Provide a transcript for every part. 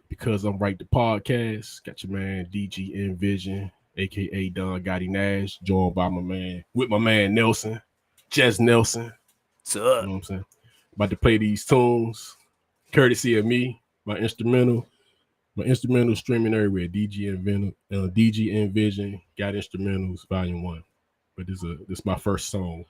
Because I'm right the podcast. Got your man DG Envision, aka Don Gotti Nash, joined by my man Nelson, Jess Nelson. What's You know up? what I'm saying? About to play these tunes, courtesy of me, my instrumental streaming everywhere. DG Envision, got instrumentals, volume one. But this my first song.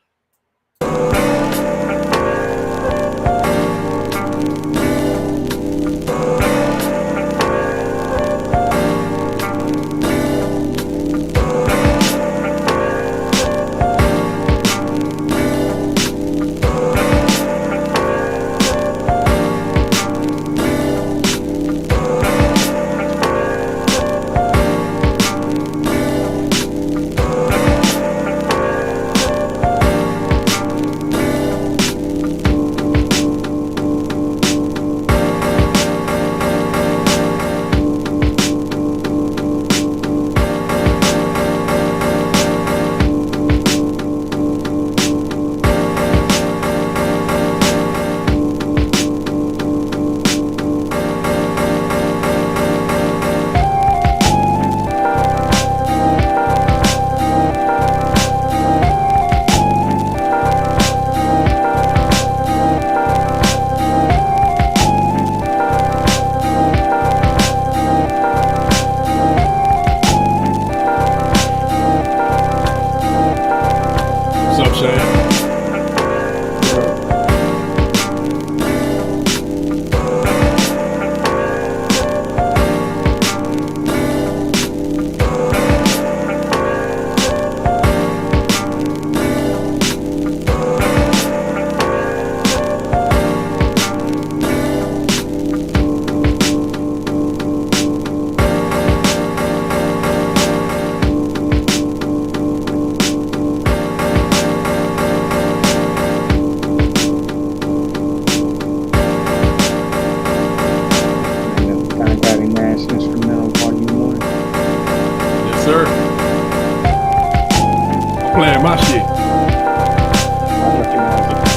What's up, Shane? And the Don Gotti Nash Instrumental Volume 1. Yes, sir. I'm playing my shit. I recognize it.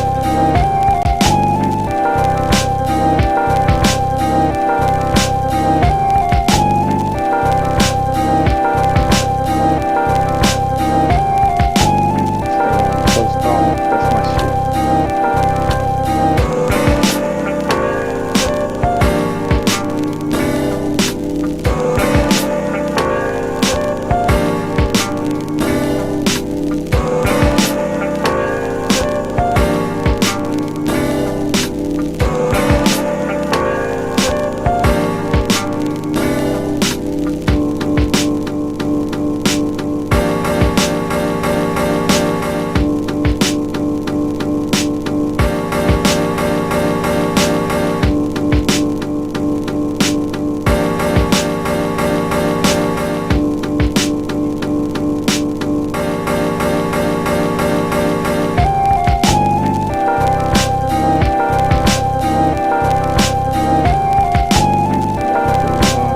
So strong. That's my shit. Got pretty long.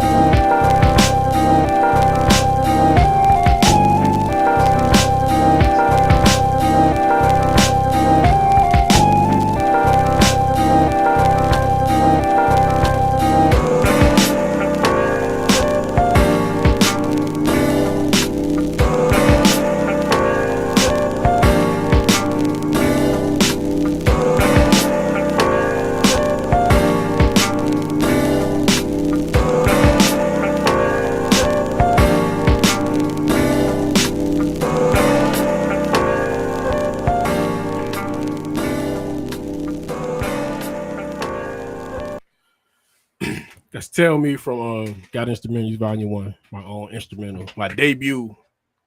That's Tell Me from Got Instrumentals Volume 1, my own instrumental, my debut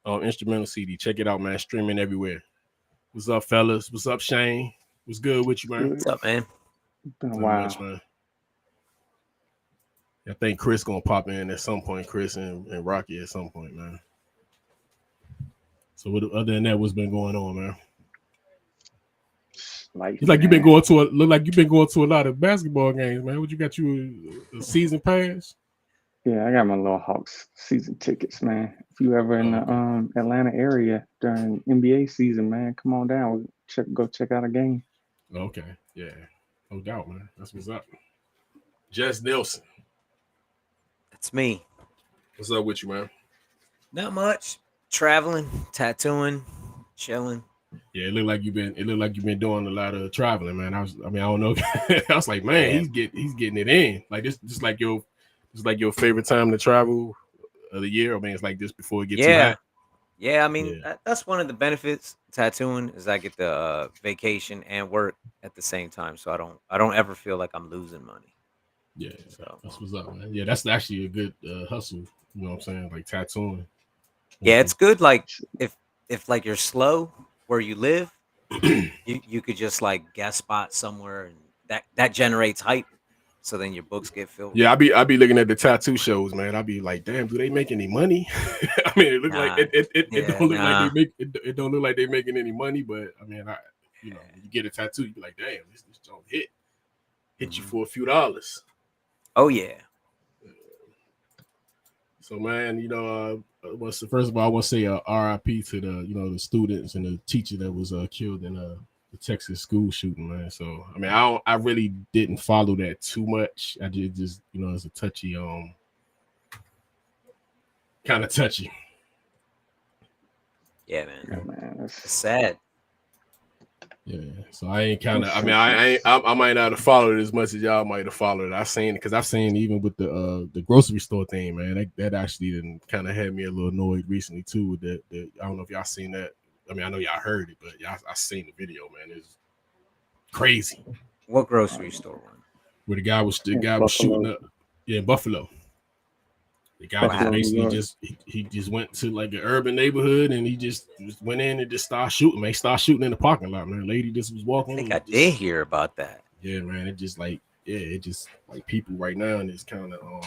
instrumental CD. Check it out, man. Streaming everywhere. What's up, fellas? What's up, Shane? What's good with you, man? Good. What's up, man? Been a Not much, while. man. I think Chris gonna pop in at some point, Chris and Rocky at some point, man. So other than that, what's been going on, man? Life, It's like you've been man. going to look like you've been going to a lot of basketball games, man. What you got a season pass? Yeah, I got my little Hawks season tickets, man. If you ever in Oh, the okay. Atlanta area during NBA season, man, come on down. Go check out a game. Okay. Yeah. No doubt, man. That's what's up. Jess Nelson. It's me. What's up with you, man? Not much. Traveling, tattooing, chilling. Yeah, it looked like you've been. It looked like you've been doing a lot of traveling, man. I mean, I don't know. I was like, man, Yeah. he's getting it in. Like this, just like your favorite time to travel of the year. I mean, it's like this before it get too Yeah. hot. Yeah, I mean, Yeah, that's one of the benefits tattooing is I get the vacation and work at the same time, so I don't ever feel like I'm losing money. yeah, So that's what's up, man. Yeah, that's actually a good hustle. You know what I'm saying? Like tattooing. yeah, Mhm. it's good. Like if like you're slow where you live, you could just like guest spot somewhere, and that generates hype. So then your books get filled. Yeah, I be looking at the tattoo shows, man. I be like, damn, do they make any money? I mean, it look like Nah, it yeah, don't look like they nah. make it don't look like they making any money, but I mean, when you get a tattoo, you be like, damn, this joint hit you Hmm. for a few dollars. Oh yeah, So man, first of all, I want to say RIP to the students and the teacher that was killed in the Texas school shooting, man. So I mean, I really didn't follow that too much. I just it's a touchy kind of touchy. yeah, man. Yeah, man, It's sad. Yeah, so I ain't kind of. it's I mean, I ain't, senseless. I might not have followed it as much as y'all might have followed it. I seen it because I've seen even with the grocery store thing, man. That actually didn't kind of had me a little annoyed recently too. That I don't know if y'all seen that. I mean, I know y'all heard it, but y'all I seen the video, man. It's crazy. What grocery Um, store one? Where the in guy was shooting Buffalo, up. Yeah, in Buffalo. The guy What just Buffalo, happened? New basically York. he just went to like an urban neighborhood and he just went in and just started shooting. Man, he started shooting in the parking lot. Man, lady just was I walking think I and did just hear about that. yeah, man. It just like people right now and it's kind of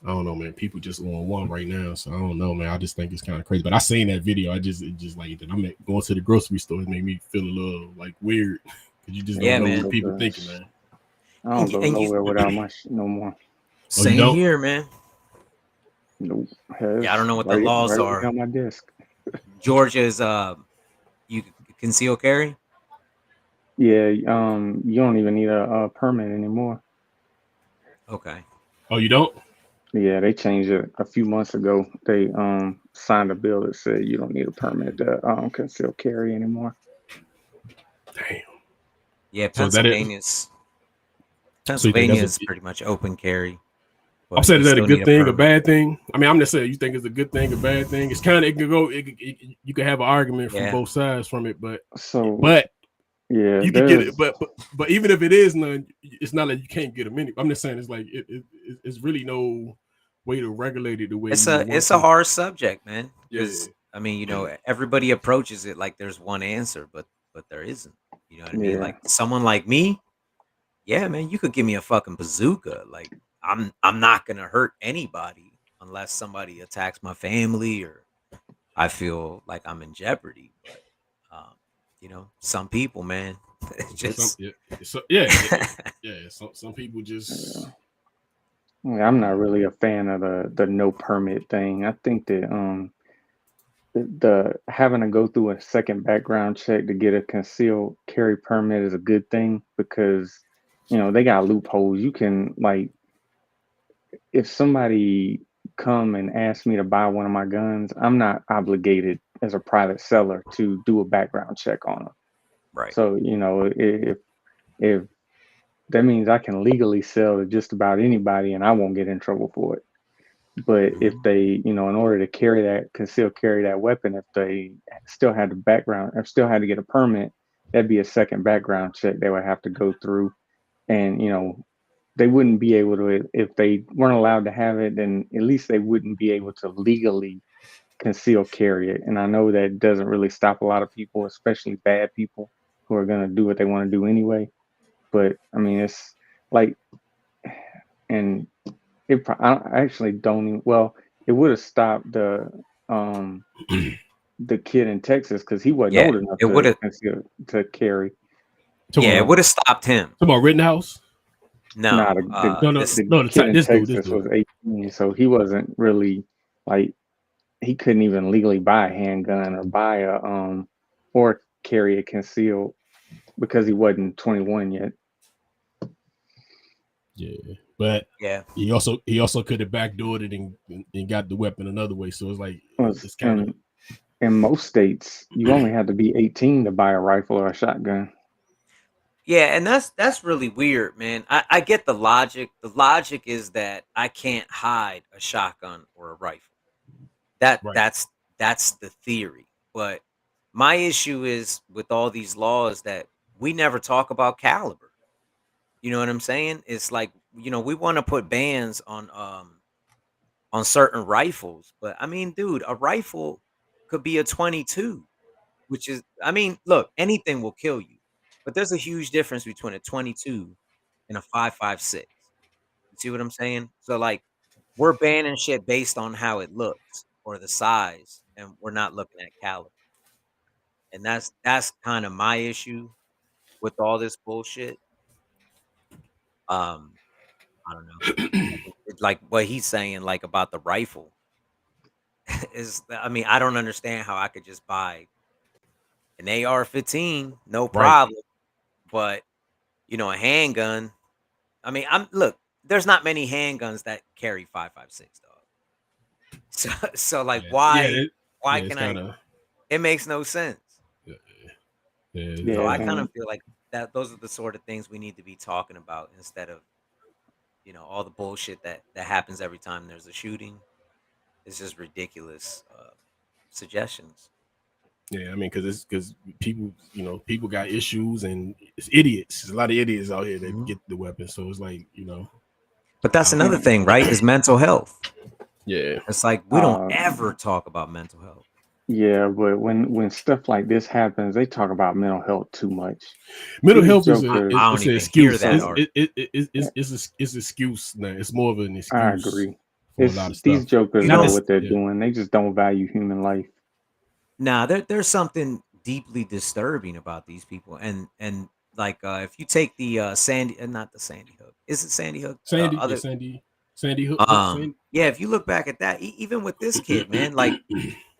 I don't know, man. People just on one right now, so I don't know, man. I just think it's kind of crazy. But I seen that video. It just like that. I'm going to the grocery store. It made me feel a little like weird because you just Yeah, don't Yeah, know me what man. people either. thinking, man. I don't And go and you nowhere without my no more. Oh, you same don't? here, man. Nope. Yeah, I Has don't know what the right laws away are. on my desk. Georgia is you conceal carry. Yeah, you don't even need a permit anymore. Okay. Oh, you don't? Yeah, they changed it a few months ago. They signed a bill that said you don't need a permit to conceal carry anymore. Damn. Yeah, So that it. So you think Pennsylvania is pretty much open carry, I'm but saying you is that a still need good a thing, a permit. bad thing? I mean, I'm just saying you think it's a good thing, a bad thing. It's kind of it can go. You can have an argument from Yeah. both sides from it, So but yeah, you could get it. there's But even if it is none, it's not like you can't get them. I'm just saying it's like it's really no way to regulate it the way It's you would a want it's a to. hard subject, man, Yeah. cuz I mean, everybody approaches it like there's one answer, but there isn't. You know what I mean? yeah, Like someone like me, yeah, man, you could give me a fucking bazooka. Like I'm not going to hurt anybody unless somebody attacks my family or I feel like I'm in jeopardy, but um, some people, man, Some just yeah, yeah. Some people just yeah. Yeah, I'm not really a fan of the no permit thing. I think that the having to go through a second background check to get a concealed carry permit is a good thing because they got loopholes. You can like if somebody come and ask me to buy one of my guns, I'm not obligated as a private seller to do a background check on them. right. So if that means I can legally sell to just about anybody and I won't get in trouble for it. But if Mhm. they, in order to conceal carry that weapon, if they still had the background or still had to get a permit, that'd be a second background check they would have to go through. And, they wouldn't be able to, if they weren't allowed to have it, then at least they wouldn't be able to legally conceal carry it. And I know that doesn't really stop a lot of people, especially bad people who are going to do what they want to do anyway. But I mean, it's like, and I actually don't even, well, it would have stopped um the kid in Texas because he wasn't Yeah, old enough it would to have. conceal to carry. Talking Yeah, it about would Um, have stopped him. talking about Rittenhouse. nah, No, No, no, this. the no. kid in This Texas dude. was 18, so he wasn't really like he couldn't even legally buy a handgun or buy a or carry a concealed because he wasn't 21 yet. Yeah. but Yeah. he also could have backdoored it and got the weapon another way. So it's like it's kind of in most states, you only have to be 18 to buy a rifle or a shotgun. Yeah, and that's really weird, man. I get the logic. The logic is that I can't hide a shotgun or a rifle. That right. that's the theory. But my issue is with all these laws that we never talk about caliber. You know what I'm saying? It's like, we want to put bans on certain rifles, but I mean, dude, a rifle could be a 22, which is, I mean, look, anything will kill you, but there's a huge difference between a 22 and a 5.56. You see what I'm saying? So like, we're banning shit based on how it looks or the size, and we're not looking at caliber. And that's kind of my issue with all this bullshit. Um, I don't know. It's like what he's saying, like about the rifle, is, I mean, I don't understand how I could just buy an AR-15, no Right. problem, but a handgun. I mean, look. There's not many handguns that carry 5.56, dog. So like, Yeah, why it's can kind I? of It makes no sense. So Yeah, I kind and of feel like that those are the sort of things we need to be talking about instead of all the bullshit that happens every time there's a shooting. It's just ridiculous suggestions. yeah. I mean, because people got issues and it's idiots. There's a lot of idiots out here that Mhm. get the weapon. So it's like But that's I don't another know. thing, right? Is mental health. Yeah, It's like we don't uh, ever talk about mental health. yeah, but when stuff like this happens, they talk about mental health too much. mental These health jokers, I don't it's an even hear excuse. that these, argument. It's an excuse now. It's more of an I excuse agree. for a lot of These stuff. jokers You Not know know, this. what they're Yeah. doing. They just don't value human life. now there's something deeply disturbing about these people, and like if you take the Sandy, not the Sandy Hook, is it Sandy Hook? The Sandy, yeah, other, Sandy Hook, Sandy. yeah. If you look back at that, even with this kid, man, like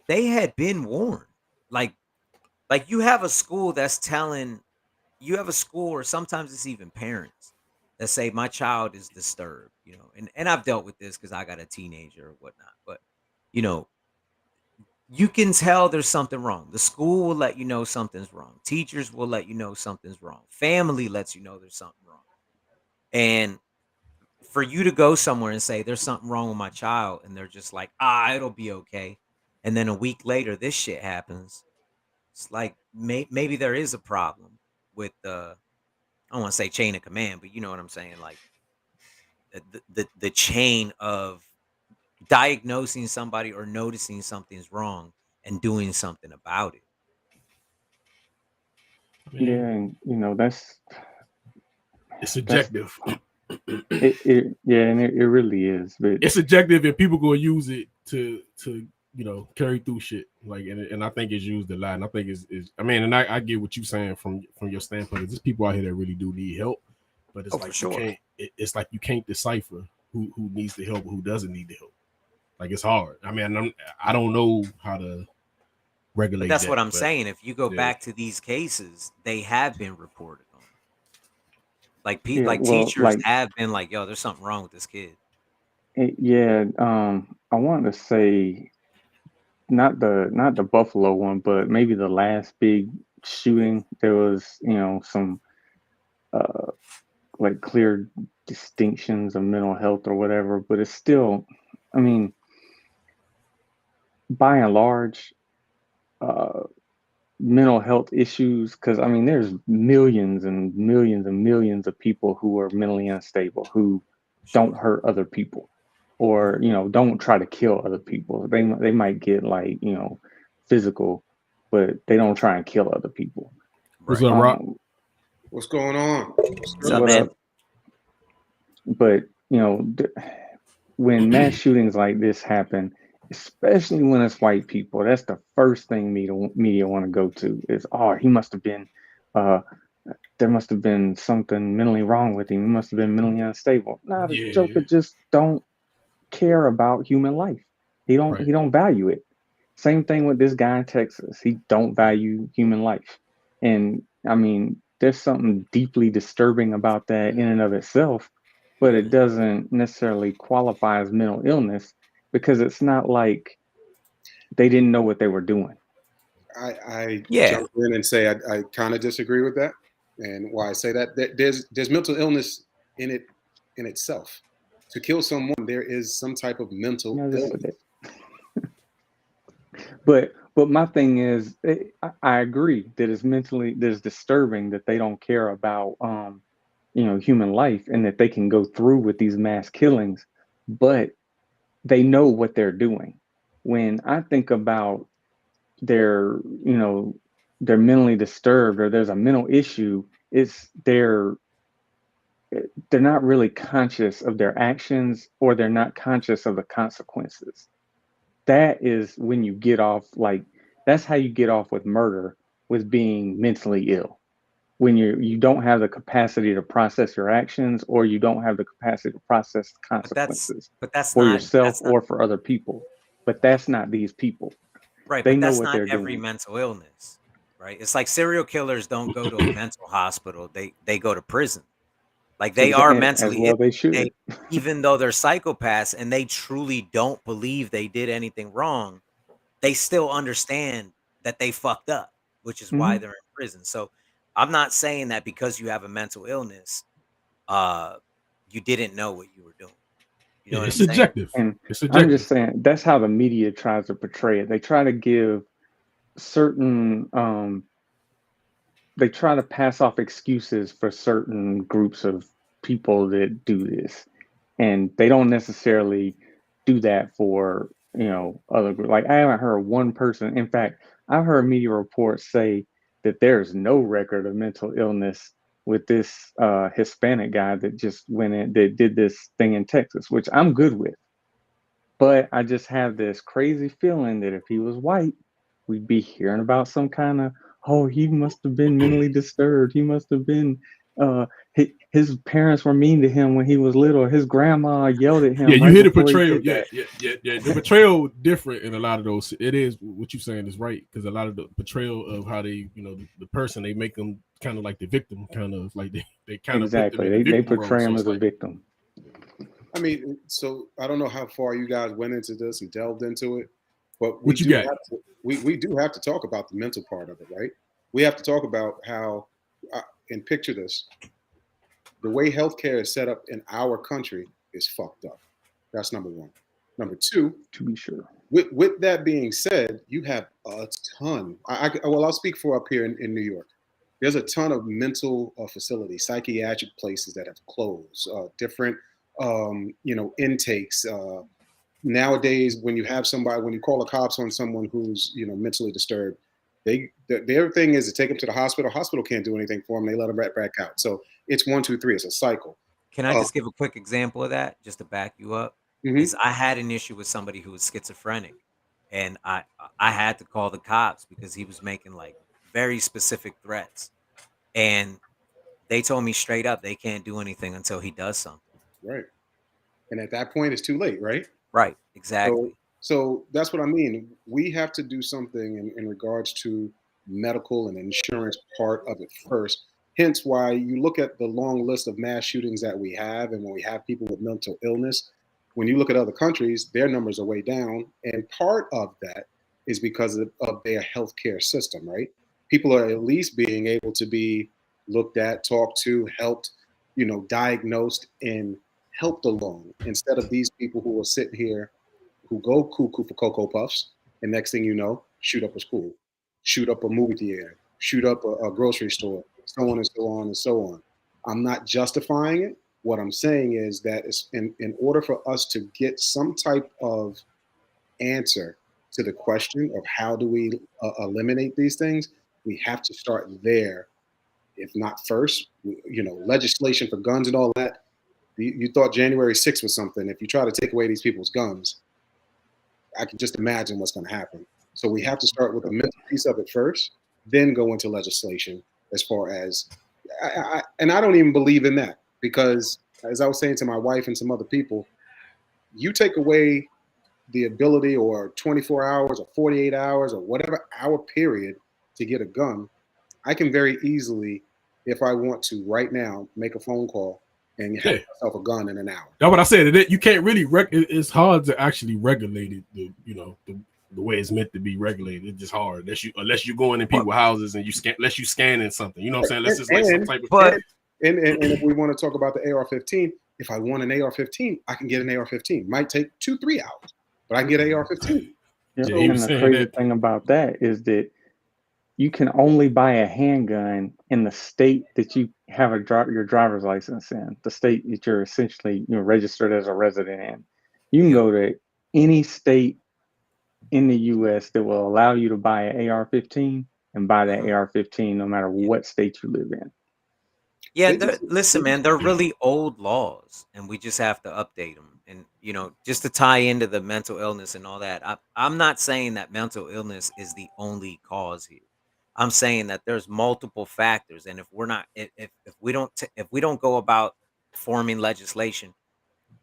they had been warned. Like you have a school that's telling you have a school, or sometimes it's even parents that say my child is disturbed, and I've dealt with this because I got a teenager or whatnot, but you know you can tell there's something wrong. The school will let you know something's wrong. Teachers will let you know something's wrong. Family lets you know there's something wrong. And for you to go somewhere and say there's something wrong with my child, and they're just like, it'll be okay. And then a week later, this shit happens. It's like maybe there is a problem with the, I don't want to say chain of command, but you know what I'm saying? Like the chain of diagnosing somebody or noticing something's wrong and doing something about it. Yeah, Man, and it's that's subjective. yeah, and it really is. But It's subjective, and people gonna use it to carry through shit. Like, and I think it's used a lot. And I think is I mean, and I get what you're saying from your standpoint. There's people out here that really do need help, but it's Oh, for like you sure. can't. It's like you can't decipher who needs the help and who doesn't need the help. Like, it's hard. I mean, I don't know how to But regulate that's what that, I'm but saying. If you go yeah, back to these cases, they have been reported on. Like yeah, like well, teachers have been like, "Yo, there's something wrong with this kid." yeah, I wanted to say not the Buffalo one, but maybe the last big shooting. There was some uh like clear distinctions of mental health or whatever, but it's still, I mean, by and large, uh, mental health issues, because I mean, there's millions and millions and millions of people who are mentally unstable who don't Sure. hurt other people, or don't try to kill other people. They might get like physical, but they don't try and kill other people. what's Right. up, Rock? Um, What's going on? What's up, what man? up? But when mass shootings like this happen, especially when it's white people, that's the first thing media want to go to is, oh, he must have been, uh, there must have been something mentally wrong with him. He must have been mentally unstable. Nah, the Yeah, Joker just don't care about human life. right. He don't value it. Same thing with this guy in Texas. He don't value human life. And I mean, there's something deeply disturbing about that in and of itself. but it doesn't necessarily qualify as mental illness because it's not like they didn't know what they were doing. I Yeah. jump in and say I kind of disagree with that, and why I say that there's mental illness in itself. To kill someone, there is some type of mental I just said illness. that. But my thing is, I agree that it's disturbing that they don't care about human life and that they can go through with these mass killings, but they know what they're doing. When I think about they're they're mentally disturbed or there's a mental issue, it's they're not really conscious of their actions or they're not conscious of the consequences. That is when you get off, like, that's how you get off with murder, with being mentally ill. When you don't have the capacity to process your actions or you don't have the capacity to process the But that's consequences but that's for not yourself that's not or for other people. But that's not these people. right, They but know that's what not they're every doing. mental illness, right? It's like serial killers don't go to a mental hospital. They go to prison. Like they are As mentally ill. well they should. They even though they're psychopaths and they truly don't believe they did anything wrong, they still understand that they fucked up, which is why Mhm. they're in prison. So I'm not saying that because you have a mental illness, uh, you didn't know what you were doing. You know Yeah, what it's I'm saying? subjective. And It's I'm subjective. just saying that's how the media tries to portray it. They try to give certain they try to pass off excuses for certain groups of people that do this. And they don't necessarily do that for, other groups. Like I haven't heard one person. In fact, I've heard media reports say that there's no record of mental illness with this Hispanic guy that just went in that did this thing in Texas, which I'm good with. But I just have this crazy feeling that if he was white, we'd be hearing about some kind of, oh, he must have been mentally disturbed. He must have been, uh, his parents were mean to him when he was little. His grandma yelled at Yeah, him you right hear the before he portrayal. did Yeah, that. yeah. The portrayal different in a lot of those. It is what you're saying is right because a lot of the portrayal of how they, the person they make them kind of like the victim, kind of like they kind of put them Exactly. in the They victim role. portray So him it's as a like, victim. I mean, so I don't know how far you guys went into this and delved into it, but what you got? we do have to talk about the mental part of it, right? We have to talk about how, and picture this: the way healthcare is set up in our country is fucked up. That's number one. Number two, To be sure. with that being said, you have a ton. Well, I'll speak for up here in New York. There's a ton of mental facilities, psychiatric places that have closed. Different, intakes. Nowadays, when you have somebody, when you call the cops on someone who's mentally disturbed, their thing is to take them to the hospital. Hospital can't do anything for them. They let them right back out. So it's 1, 2, 3. It's a cycle. Can I Uh, just give a quick example of that, just to back you up? mhm. Is I had an issue with somebody who was schizophrenic, and I had to call the cops because he was making like very specific threats, and they told me straight up they can't do anything until he does something. Right. And at that point, it's too late, right? Right, So, exactly. so that's what I mean. We have to do something in regards to medical and insurance part of it first. Hence, why you look at the long list of mass shootings that we have, and when we have people with mental illness, when you look at other countries, their numbers are way down. And part of that is because of their healthcare system, right? People are at least being able to be looked at, talked to, helped, diagnosed and helped along instead of these people who are sitting here who go cuckoo for Cocoa Puffs, and next thing you know, shoot up a school, shoot up a movie theater, shoot up a grocery store, so on and so on and so on. I'm not justifying it. What I'm saying is that it's in order for us to get some type of answer to the question of how do we eliminate these things, we have to start there. If not first, legislation for guns and all that. You thought January 6th was something. If you try to take away these people's guns, I can just imagine what's going to happen. So we have to start with the mental piece of it first, then go into legislation. As far as, and I don't even believe in that because, as I was saying to my wife and some other people, you take away the ability or 24 hours or 48 hours or whatever hour period to get a gun. I can very easily, if I want to right now, make a phone call and you have yourself a gun in an hour. That's what I said. You can't really it's hard to actually regulate it. The way it's meant to be regulated. It's just hard unless you're going in people's houses and unless you scanning something. You know what I'm saying? Unless it's like some type of. But and if we want to talk about the AR-15, if I want an AR-15, I can get an AR-15. Might take 2-3 hours, but I can get an AR-15. Yeah, So and the crazy thing about that is that you can only buy a handgun in the state that you have your driver's license in, the state that you're essentially registered as a resident in. You can go to any state in the U.S. that will allow you to buy an AR-15 and buy that AR-15 no matter what state you live in. Yeah, listen, man, they're really old laws, and we just have to update them. And just to tie into the mental illness and all that, I'm not saying that mental illness is the only cause here. I'm saying that there's multiple factors, and if we're not, if we don't go about forming legislation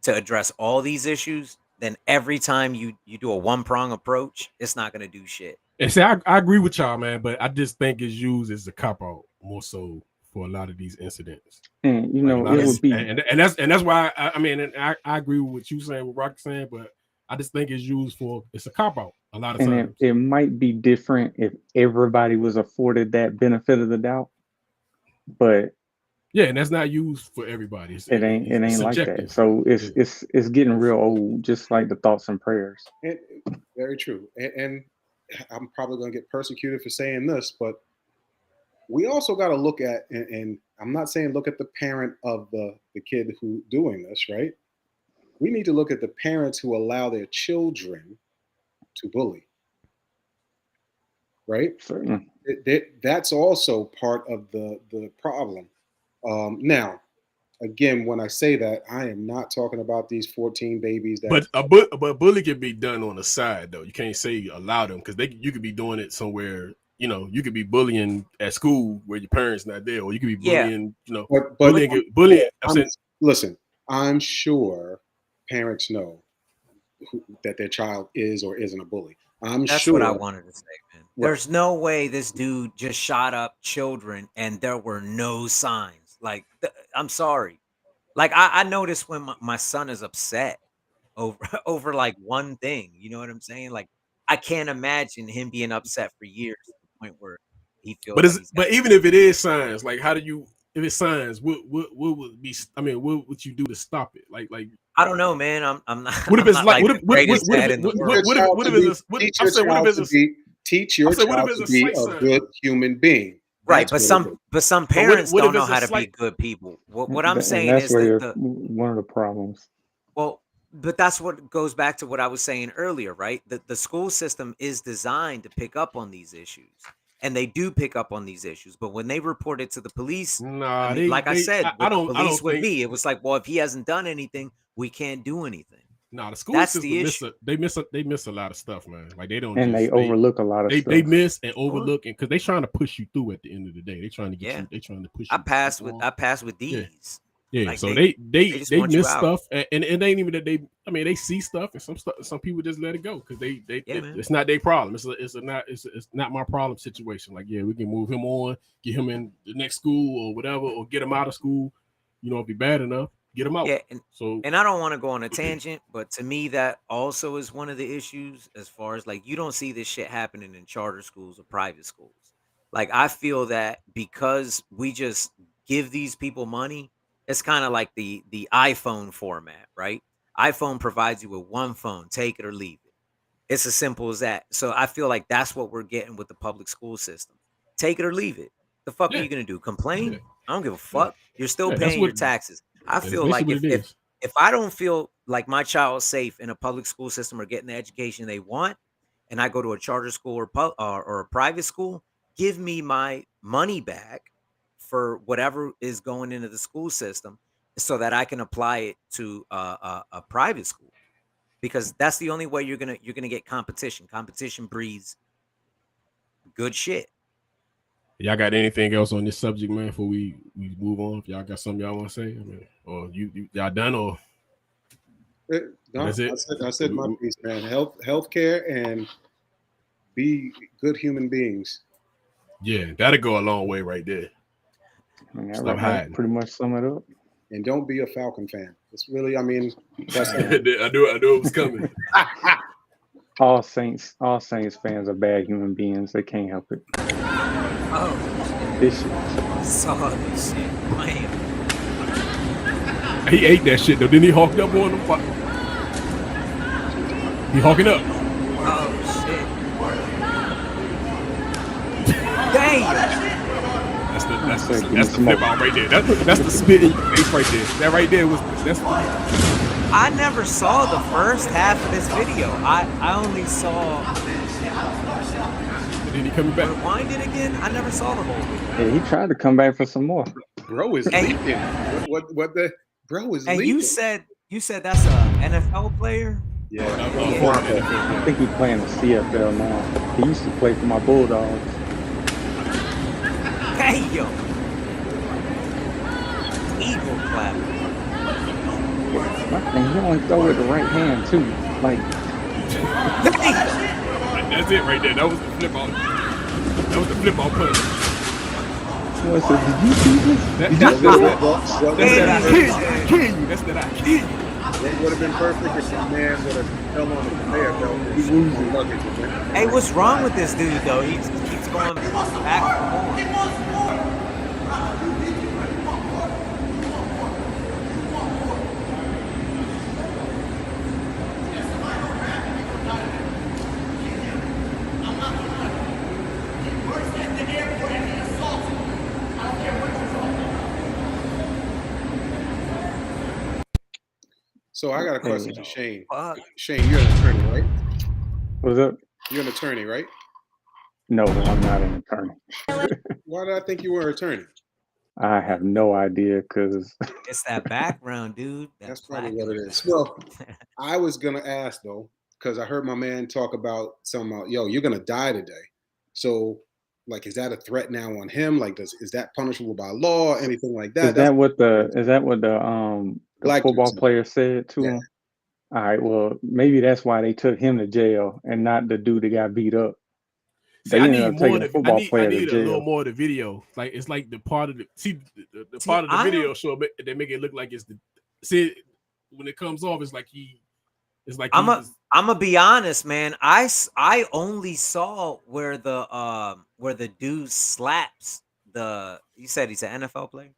to address all these issues, then every time you do a one-prong approach, it's not going to do shit. And see, I agree with y'all, man, but I just think it's used as a cop-out more so for a lot of these incidents. And it would be, and that's why I agree with what you saying, what Rock saying, but I just think it's used it's a cop-out a lot of times. It might be different if everybody was afforded that benefit of the doubt, but yeah, and that's not used for everybody. It ain't like that. So it's getting real old, just like the thoughts and prayers. Very true. And I'm probably going to get persecuted for saying this, but we also got to look at, and I'm not saying look at the parent of the kid who doing this, right? We need to look at the parents who allow their children to bully, right? Certainly. That's also part of the problem. Now, again, when I say that, I am not talking about these 14 babies. But bully can be done on the side, though. You can't say allow them because you could be doing it somewhere. You could be bullying at school where your parents not there, or you could be bullying. Bullying. Listen, I'm sure parents know that their child is or isn't a bully. That's sure. What I wanted to say, man. There's no way this dude just shot up children and there were no signs. Like, I'm sorry. Like, I noticed when my son is upset over like one thing. You know what I'm saying? Like, I can't imagine him being upset for years to the point where he feels. But even if it is signs, like, how do you? If it's signs, what would be? I mean, what would you do to stop it? Like I don't know, man. I'm not. What if it's like? Teach your child to be a good human being. Right, but some parents don't know how to be good people. What I'm saying is that one of the problems. Well, but that's what goes back to what I was saying earlier, right? The school system is designed to pick up on these issues. And they do pick up on these issues, but when they report it to the police, police with me, it was like, well, if he hasn't done anything, we can't do anything. No, the school system they miss a lot of stuff, man. Like they don't, and they overlook a lot of stuff. They miss and overlook, because they're trying to push you through at the end of the day. They're trying to get you. They're trying to push you. I passed with these. Yeah, like so they miss stuff, and it ain't even that they. I mean, they see stuff, and some people just let it go because it's not their problem. It's not my problem situation. Like, yeah, we can move him on, get him in the next school or whatever, or get him out of school. If he's bad enough, get him out. Yeah, and I don't want to go on a tangent, but to me, that also is one of the issues as far as, like, you don't see this shit happening in charter schools or private schools. Like, I feel that because we just give these people money. It's kind of like the iPhone format, right? iPhone provides you with one phone, take it or leave it. It's as simple as that. So I feel like that's what we're getting with the public school system. Take it or leave it. The fuck are you going to do? Complain? Yeah. I don't give a fuck. You're still paying your taxes. I feel like if I don't feel like my child's safe in a public school system or getting the education they want, and I go to a charter school or a private school, give me my money back for whatever is going into the school system so that I can apply it to a private school, because that's the only way you're going to get competition. Competition breeds good shit. Y'all got anything else on this subject, man, before we move on? If y'all got something y'all want to say, or y'all done, or that's it? I said my piece, man. Healthcare and be good human beings. Yeah, that'll go a long way right there. Stop hiding. Pretty much sum it up. and don't be a Falcon fan. It's really, I mean, that's I knew it was coming. All Saints fans are bad human beings. They can't help it. Oh, This shit. saw this shit. Man. He ate that shit though. Didn't he hawk up on him? He hawking up. Oh shit. Damn. That's the flip out right there. That's the spit in your face right there. That right there that's. I never saw the first half of this video. I only saw. And then he coming back. Rewind it again. I never saw the whole video. Yeah, he tried to come back for some more. Bro is Hey. leaking. What the bro is And leaking. you said that's a NFL player? Yeah. I think he's playing the CFL now. He used to play for my Bulldogs. Hey yo. Eagle clap. And he only throw with the right hand too. Like That's it right there. That was the flip out. That was the flip out punch. Did you see this? That's that I kill you. That's that I kill you. What would have been perfect if the man would have held on to the conveyor belt. He losing luggage. Hey, what's wrong with this dude though? He just keeps going back and forth. So I got a question for Shane. Fuck. Shane, you're an attorney, right? What's up? You're an attorney, right? No, I'm not an attorney. Why did I think you were an attorney? I have no idea because It's that background, dude. That's probably what it is. Well, I was gonna ask though, because I heard my man talk about yo, you're gonna die today. So, like, is that a threat now on him? Like, is that punishable by law? Anything like that? is that what the Black football dude said. player said to Yeah. him? All right, well, maybe that's why they took him to jail and not the dude that got beat up. See, They I ended need up more taking of the the, football I player to need a little jail. more of the video. Like it's like the part of the the See, part of the I video don't- show they make it look like it's the see when it comes off it's like I'm gonna be honest, man. I only saw where the dude slaps the. You said he's an NFL player.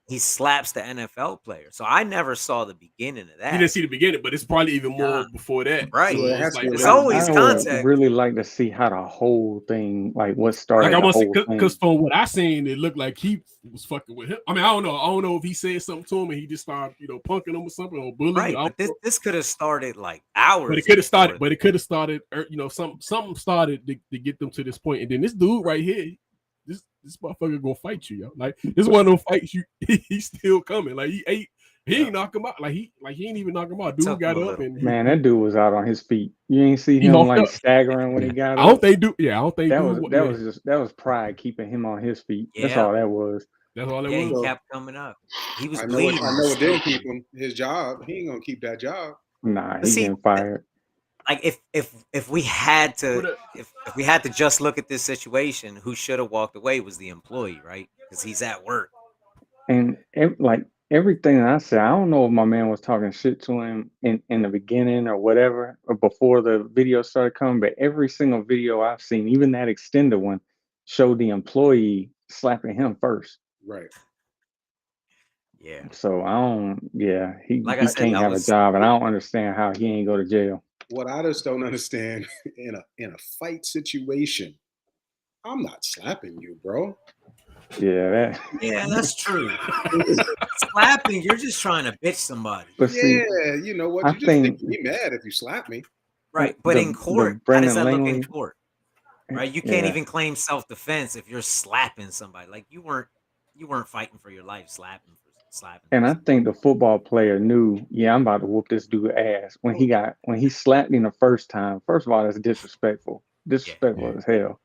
He slaps the NFL player. So I never saw the beginning of that. You didn't see the beginning, but it's probably even more Yeah. before that. Right. So Yeah, it has it's to like be It's around- always I contact. would really like to see how the whole thing, like what started like I the want to whole see thing. because from what I seen, it looked like he was fucking with him. I mean, I don't know if he said something to him and he just started, punking him or something or bullying. Right, I but don't know. this could have started like hours. But it could have started. before. But it could have started. Something started to get them to this point, and then this dude right here, this motherfucker gonna fight you, yo. Like this one of them fights you. He's still coming. Like he ain't knock him out. Like he ain't even knock him out. Dude Took got him a up little. and Man, that dude was out on his feet. You ain't see He him knocked like up. staggering when he got I up. don't think dude. Yeah, I don't think That was pride keeping him on his feet. That's Yeah. all that was. That's all that Yeah, was. he kept coming up. He was I know bleeding. it didn't keep him his job. He ain't gonna keep that job. Nah, But he see, getting fired. Like if we had What to up? if we had to just look at this situation, who should have walked away was the employee, right? Because he's at work. And like everything that I said, I don't know if my man was talking shit to him in the beginning or whatever, or before the video started coming, but every single video I've seen, even that extended one, showed the employee slapping him first. Right. Yeah. So he Like I said, can't that have was- a job, and I don't understand how he ain't go to jail. What I just don't understand in a fight situation, I'm not slapping you, bro. Yeah, Yeah, that's true. Slapping, you're just trying to bitch somebody. but see, Yeah, you know what? I You just think- make me mad if you slap me. Right. But the- in the court, how Brendan does that look in Langley- court? Right? You can't Yeah. even claim self-defense if you're slapping somebody. Like you weren't fighting for your life slapping. And I think the football player knew, I'm about to whoop this dude ass when he slapped him the first time. First of all, that's disrespectful. Disrespectful Yeah. as hell.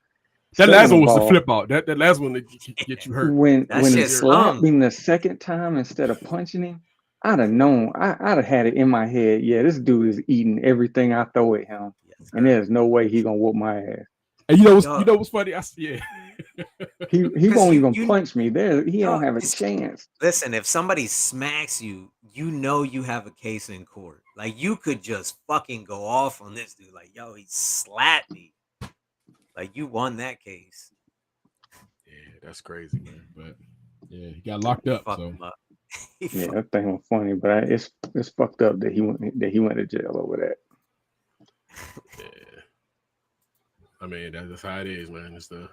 That last Second one of was the all, flip out. That last one that get you hurt. When That he shit slapped stung. him the second time instead of punching him, I'd have known. I'd have had it in my head. Yeah, this dude is eating everything I throw at him, Yes, and sir. there's no way he gonna whoop my ass. And you know Dog. what's funny? He won't even punch me. He don't have a chance. Listen, if somebody smacks you, you know you have a case in court. Like you could just fucking go off on this dude. Like, yo, he slapped me. Like you won that case. Yeah, that's crazy, man. But yeah, he got locked up. Fuck So him up. Yeah, that thing was funny, but it's fucked up that he went to jail over that. yeah, I mean that's how it is, man. It's the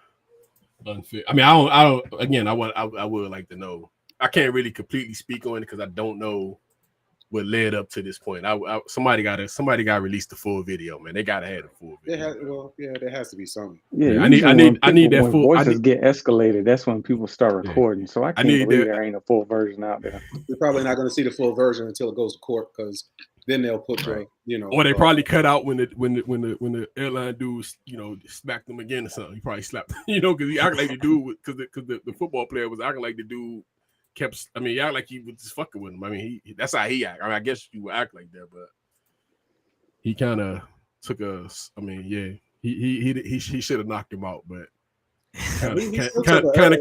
unfair. I mean, I don't. Again, I would like to know. I can't really completely speak on it because I don't know what led up to this point. Somebody got to release the full video, man. They gotta have the full video. There has to be something. Yeah, I need that when full. Voices get escalated. That's when people start recording. So I can't believe there ain't a full version out there. We're probably not going to see the full version until it goes to court because then they'll put or they probably cut out when the airline dude smacked them again or something. He probably slapped because he acted like the dude because the football player was acting like the dude kept. I mean, he acted like he was just fucking with him. I mean, that's how he act. I mean, I guess you would act like that, but he kind of took a. I mean, yeah, he should have knocked him out, but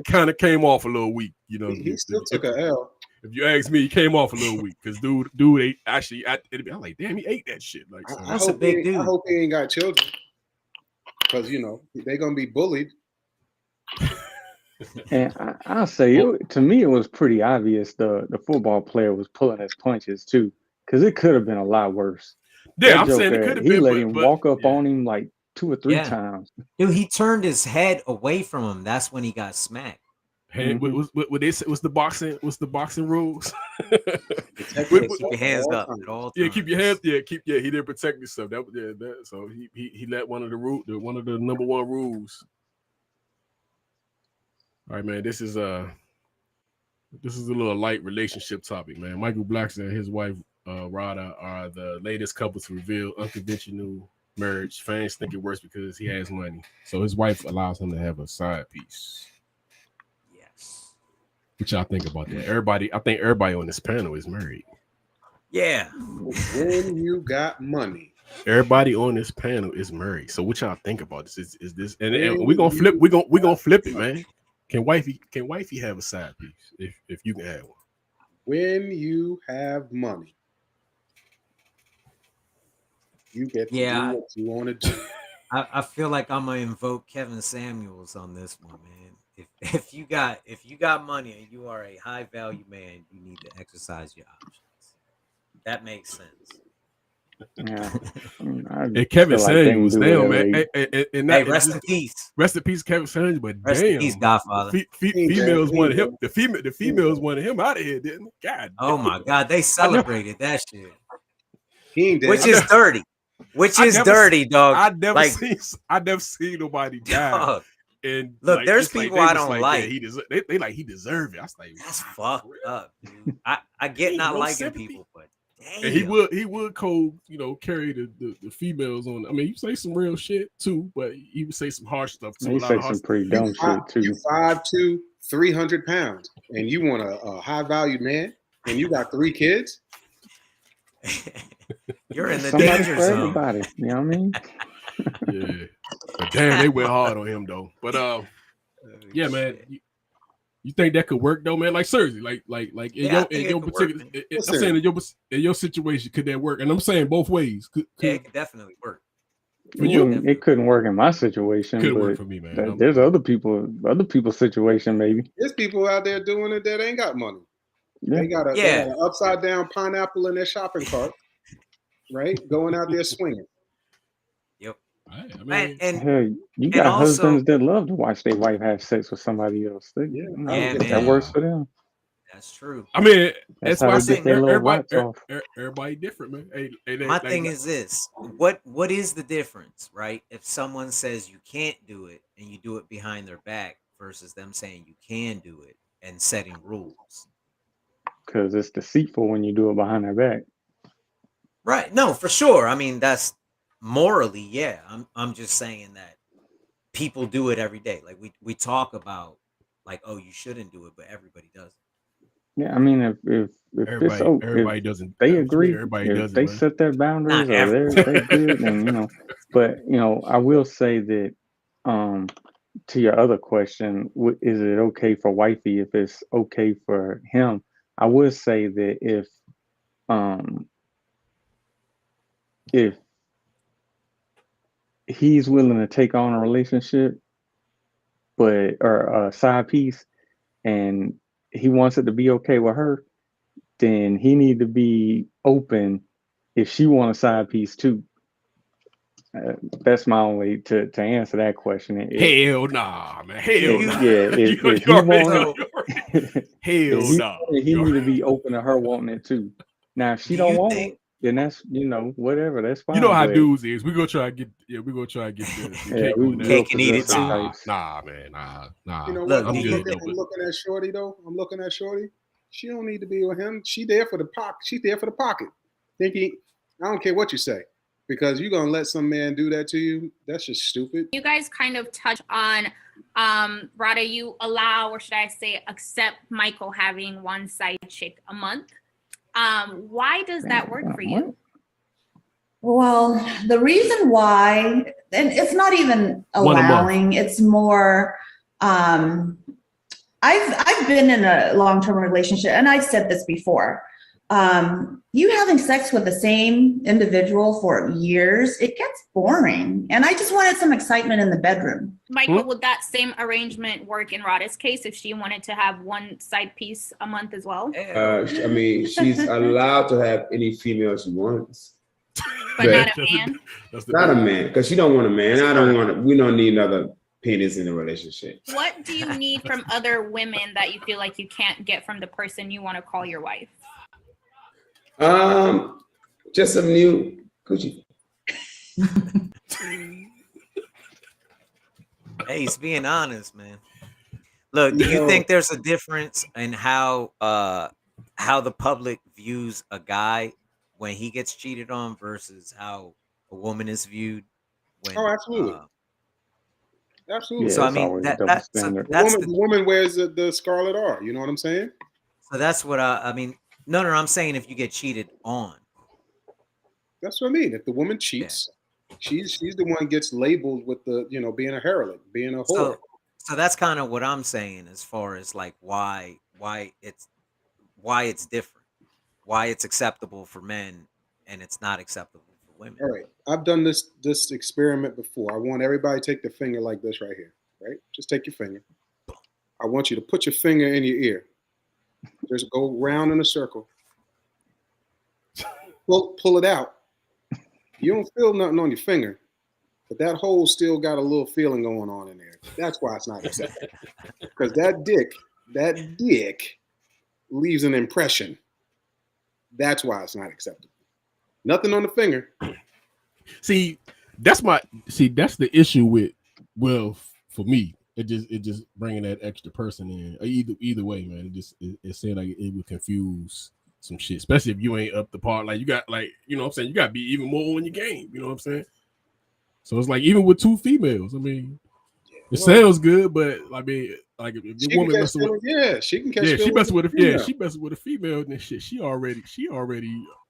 kind of came off a little weak. He still took an L. If you ask me, he came off a little weak because dude ate, actually. I'm like, damn, he ate that shit. Like, that's a big dude. I hope he ain't got children because they're gonna be bullied. And I'll say, to me, it was pretty obvious the football player was pulling his punches too, because it could have been a lot worse. Yeah, I'm saying it could have been. He let him walk up on him like 2 or 3 times. Dude, he turned his head away from him. That's when he got smacked. Hey, what they said was the boxing rules. Keep your hands up at all times. Yeah, keep your hands. Yeah, he didn't protect himself. So he let one of the number one rules. All right, man. This is a little light relationship topic, man. Michael Blackson and his wife Rada are the latest couple to reveal unconventional marriage. Fans think it works because he has money, so his wife allows him to have a side piece. Yes. What y'all think about that? I think everybody on this panel is married. Yeah. When you got money. Everybody on this panel is married. So what y'all think about this? Is this and we're gonna flip it, man. Can wifey have a side piece if you can have one? When you have money, you get to do what you want to do. I feel like I'm gonna invoke Kevin Samuels on this one, man. If you got money and you are a high value man, you need to exercise your options. That makes sense. Yeah. And Kevin Samuels, damn, man. Hey, rest in peace. Rest in peace, Kevin Samuels. But rest damn, in peace, Godfather. Females wanted him. The females wanted him out of here, didn't they? God. Oh my God, they celebrated that shit. Which is dirty. Which is dirty, dog. I never seen nobody die. Dog. And look, there's people I don't like. Yeah, he deserved it. I was like, that's fucked up, dude. I get not liking people, but damn. And he would carry the females on. I mean, you say some real shit too, but he would say some harsh stuff too. He say some pretty dumb shit too. You 5'2", 300 pounds, and you want a high value man, and you got 3 kids. You're in the danger zone. Everybody, you know what I mean? Yeah, but damn, they went hard on him though. But yeah, man. You think that could work though, man? Like seriously, like in your particular, I'm saying in your situation, could that work? And I'm saying both ways. It could definitely work. For you, it couldn't work in my situation. Couldn't work for me, man. There's other people's situation maybe. There's people out there doing it that ain't got money. Yeah. They got an upside down pineapple in their shopping cart, right? Going out there swinging. Yep. I mean, and you got husbands that love to watch their wife have sex with somebody else. That works for them. That's true. I mean, that's why I say everybody different, man. My thing is this: what is the difference, right? If someone says you can't do it and you do it behind their back versus them saying you can do it and setting rules. Because it's deceitful when you do it behind their back. Right. No, for sure. I mean, that's morally, yeah. I'm just saying that people do it every day. Like we talk about like, oh, you shouldn't do it, but everybody does it. Yeah, I mean, if everybody doesn't, they agree. Everybody if does they it, set their boundaries, or they're good, and but I will say that to your other question, is it okay for wifey if it's okay for him? I would say that if he's willing to take on a relationship, or a side piece, and he wants it to be okay with her, then he need to be open if she want a side piece too. That's my only to answer that question. Hell nah, man. Hell nah. Yeah, if he already want know. it, Hell nah. he need to be open to her wanting it too. Now, if she don't want it, then that's whatever. That's fine. You know how but dudes is. We gonna try to get the cake on that. Cake and eat it too. Nah, man. Nah. You know Look, what? I'm you- looking at Shorty though. I'm looking at Shorty. She don't need to be with him. She there for the pocket. She's there for the pocket. Thinking, I don't care what you say, because you're gonna let some man do that to you. That's just stupid. You guys kind of touch on, Rada, you allow, or should I say, accept Michael having one side chick a month. Why does that work for you? Well, the reason why, and it's not even allowing, it's more, I've been in a long-term relationship, and I've said this before. You having sex with the same individual for years, it gets boring. And I just wanted some excitement in the bedroom. Michael, would that same arrangement work in Rada's case if she wanted to have one side piece a month as well? I mean, she's allowed to have any female she wants. But not a man? Not a man, because she don't want a man. We don't need another penis in a relationship. What do you need from other women that you feel like you can't get from the person you want to call your wife? Just some new coochie. Hey, he's being honest, man. Look, do you think there's a difference in how the public views a guy when he gets cheated on versus how a woman is viewed when? Oh, absolutely. Absolutely. Yeah, So I it's mean always that, double that's standard. that's the woman wears the scarlet R. You know what I'm saying? so that's what I mean. No, I'm saying if you get cheated on. That's what I mean. If the woman cheats, she's the one gets labeled with the being a harlot, being a whore. So that's kind of what I'm saying as far as like why it's different, why it's acceptable for men and it's not acceptable for women. All right, I've done this experiment before. I want everybody to take their finger like this right here, right? Just take your finger. I want you to put your finger in your ear. Just go round in a circle. Pull it out. You don't feel nothing on your finger, but that hole still got a little feeling going on in there. That's why it's not acceptable. Because that dick leaves an impression. That's why it's not acceptable. Nothing on the finger. See, that's the issue with, well, for me, it just bringing that extra person in. Either way, man, it seemed like it would confuse some shit, especially if you ain't up the part. Like you got, like, you know what I'm saying, you got to be even more on your game. You know what I'm saying? So it's like even with two females, I mean, it sounds good, but I mean, like if your woman messing with, she can catch. Yeah, she messing with she messing with a female, then shit, she already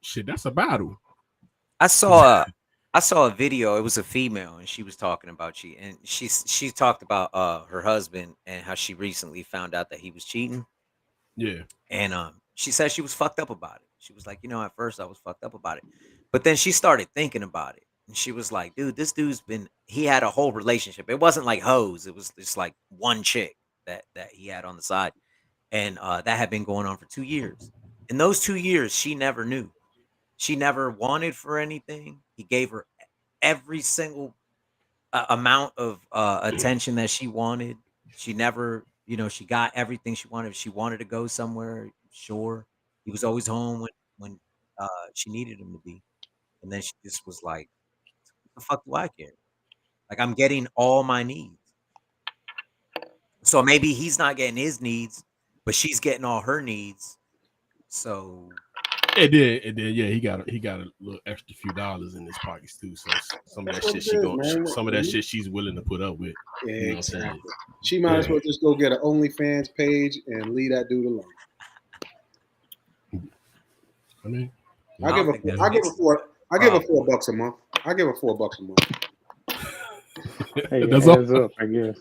shit. That's a battle. I saw a video. It was a female, and she was talking about cheating. And she talked about her husband and how she recently found out that he was cheating. Yeah, and she said she was fucked up about it. She was like, at first I was fucked up about it, but then she started thinking about it, and she was like, dude, this dude's he had a whole relationship. It wasn't like hoes. It was just like one chick that he had on the side, and that had been going on for 2 years. In those 2 years, she never knew. She never wanted for anything. He gave her every single amount of attention that she wanted. She never, she got everything she wanted. If she wanted to go somewhere, sure. He was always home when she needed him to be. And then she just was like, what the fuck do I care? Like, I'm getting all my needs. So maybe he's not getting his needs, but she's getting all her needs. So and then yeah, he got a little extra few dollars in his pockets too. So some of that shit shit she's willing to put up with. Yeah, you know exactly. She might as well just go get an OnlyFans page and leave that dude alone. I mean, I give her $4 a month. I give her $4 a month. Hey, it adds up, I guess.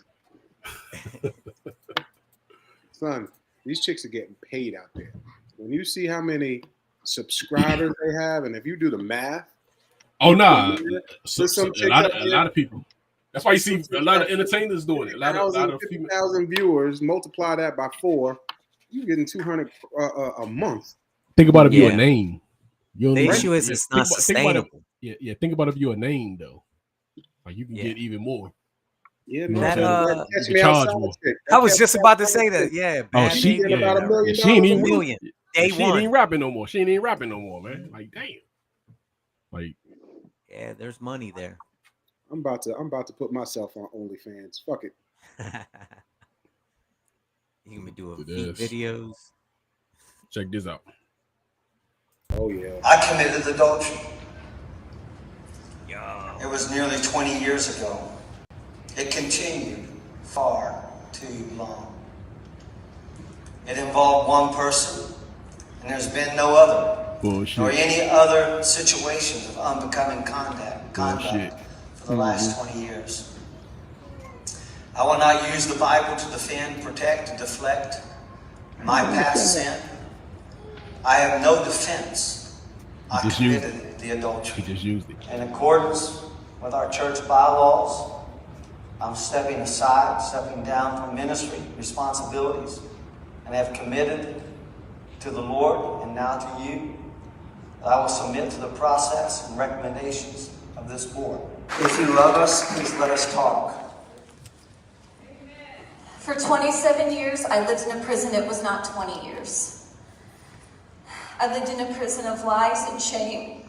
Son, these chicks are getting paid out there. When you see how many subscribers they have, and if you do the math, Oh nah, there's some a chicks lot out of, a there. lot of people. That's why you see a lot of entertainers doing it. A lot of female. 50,000 viewers. Multiply that by 4, you're getting 200 a month. Think about if you're a Yeah. name. You don't The even- issue is yeah, it's think not about- think about it. sustainable. Yeah. Think about if you're a name though. Like you can Yeah. get even more. Yeah, You know man. what I'm saying? That You Catch can Me charge Outside more. chick. I was Catch just Me about to Outside say that. chick. Yeah, Oh, Bad she Baby. getting about $1 million she ain't a even month. million. Day she ain't one. even rapping no more. She ain't even rapping no more, man. Like damn. Like Yeah, there's money there. I'm about to put myself on OnlyFans. Fuck it. You can be doing It feet is. videos. check this out. Oh yeah. I committed adultery. Yo. It was nearly 20 years ago. It continued far too long. It involved one person, and there's been no other, Bullshit. nor any other situations of unbecoming conduct Bullshit. for the last 20 years. I will not use the Bible to defend, protect, and deflect my past sin. I have no defense. I Just use committed the adultery. He just used it. In accordance with our church bylaws, I'm stepping aside, stepping down from ministry responsibilities, and have committed to the Lord and now to you that I will submit to the process and recommendations of this board. If you love us, please let us talk. For 27 years, I lived in a prison. It was not 20 years. I lived in a prison of lies and shame.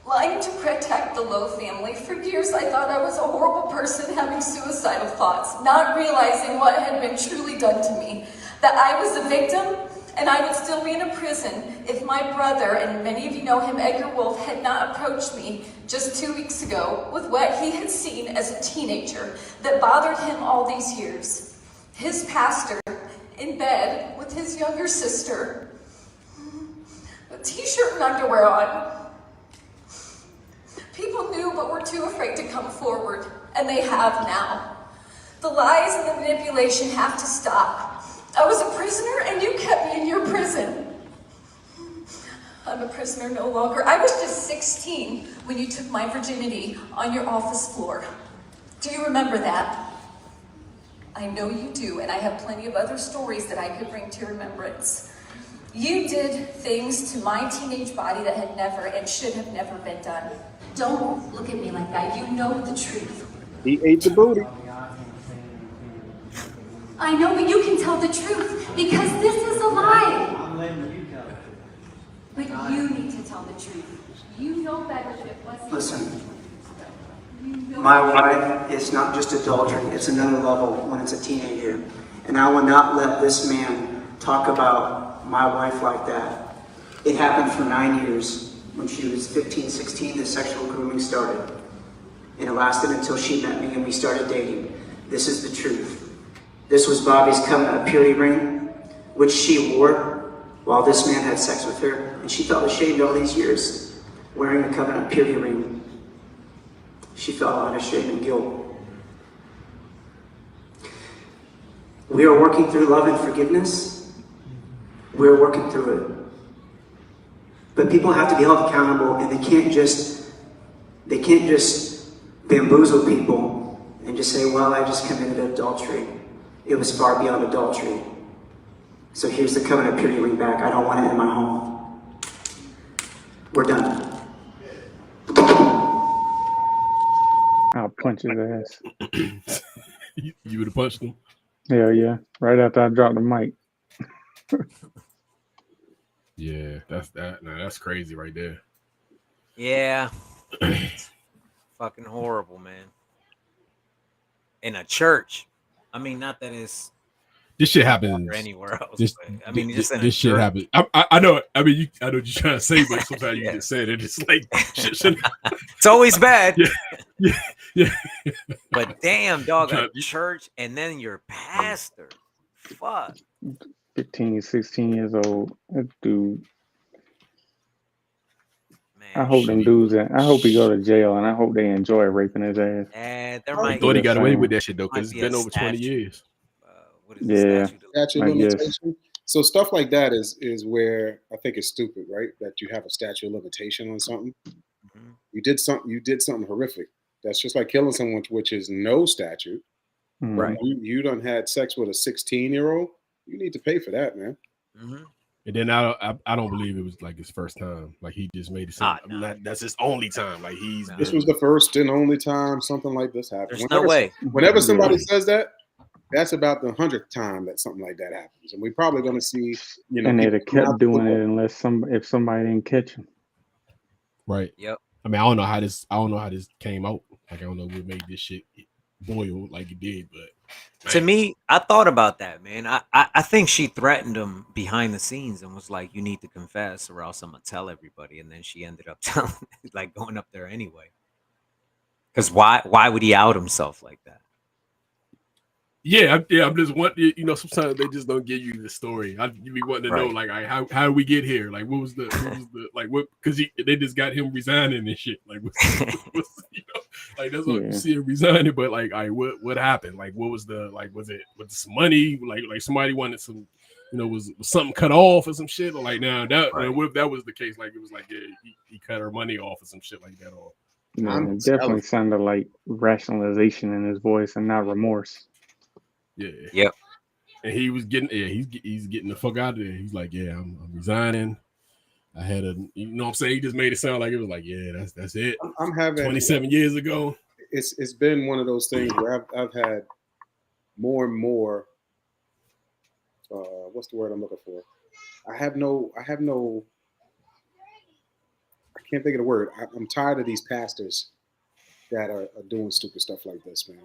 Lying to protect the Lowe family. For years, I thought I was a horrible person having suicidal thoughts, not realizing what had been truly done to me. That I was a victim, and I would still be in a prison if my brother, and many of you know him, Edgar Wolf, had not approached me just 2 weeks ago with what he had seen as a teenager that bothered him all these years. His pastor in bed with his younger sister, with t-shirt and underwear on. People knew but were too afraid to come forward, and they have now. The lies and the manipulation have to stop. I was a prisoner and you kept me in your prison. I'm a prisoner no longer. I was just 16 when you took my virginity on your office floor. Do you remember that? I know you do, and I have plenty of other stories that I could bring to your remembrance. You did things to my teenage body that had never and should have never been done. Don't look at me like that. You know the truth. He ate the booty. I know, but you can tell the truth because this is a lie. I'm letting you tell it. But you need to tell the truth. You know better than it wasn't. Listen, You know my wife is not just adultery, it's another level when it's a teenager. And I will not let this man talk about my wife like that. It happened for 9 years. When she was 15, 16, the sexual grooming started. And it lasted until she met me and we started dating. This is the truth. This was Bobby's covenant of purity ring, which she wore while this man had sex with her. And she felt ashamed all these years wearing a covenant of purity ring. She felt a lot of shame and guilt. We are working through love and forgiveness. We're working through it. But people have to be held accountable, and they can't just bamboozle people and just say, well, I just committed adultery. It was far beyond adultery. So here's the covenant of purity ring back. I don't want it in my home. We're done. I'll punch his ass. You would have punched him. Hell yeah. Right after I dropped the mic. Yeah, that's crazy right there. Yeah. It's fucking horrible, man. In a church. I mean, not that it's This shit happens or anywhere else. This, but, I mean, just in a this shit church. happens. I know. I mean, I know what you're trying to say, but sometimes Yeah. you just said it. It's like shit shouldn't- It's always bad. yeah. But damn, dog, a You- church and then your pastor. Fuck. 15, 16 years old. That dude. Man, I hope them dudes. I hope he go to jail, and I hope they enjoy raping his ass. man. There I I might thought he the got away with same. that shit though, might because it's be a been over 20 statute. years. What is the Yeah, statute? Statute of I guess. limitation. So stuff like that is where I think it's stupid, right? That you have a statute of limitation on something. Mhm. You did something horrific. That's just like killing someone, which is no statute. But Right. you done had sex with a 16-year-old. You need to pay for that, man. Mhm. And then I don't believe it was like his first time. Like he just made it sound that's his only time. Like he's This been was the first and only time something like this happened. There's no way. Whenever somebody Yeah. says that, that's about the 100th time that something like that happens, and we're probably going to see, And they'd people have coming out kept the doing woodwork. it if somebody didn't catch him. right. Yep. I mean, I don't know how this came out. Like I don't know what made this shit boil like it did, but To me, I thought about that, man. I think she threatened him behind the scenes and was like, "You need to confess, or else I'm gonna tell everybody." And then she ended up telling, like, going up there anyway. Because why would he out himself like that? I'm just wanting, sometimes they just don't give you the story. You be wanting to know, Right. like, how did we get here? Like, what was the like, what? Because they just got him resigning and shit. Like, like that's what you see him resigning. But like, what happened? Like, what was was it some money? Like somebody wanted some, was something cut off or some shit? Or like, what if that was the case? Like, it was like, yeah, he cut her money off or some shit like that. Or Yeah, it definitely sounded like rationalization in his voice and not remorse. Yeah. Yep. And he was getting, he's getting the fuck out of there. He's like, yeah, I'm resigning. I had what I'm saying? He just made it sound like it was like, yeah, that's it. I'm having 27 years ago. It's been one of those things where I've had more and more. What's the word I'm looking for? I can't think of the word. I'm tired of these pastors that are doing stupid stuff like this, man.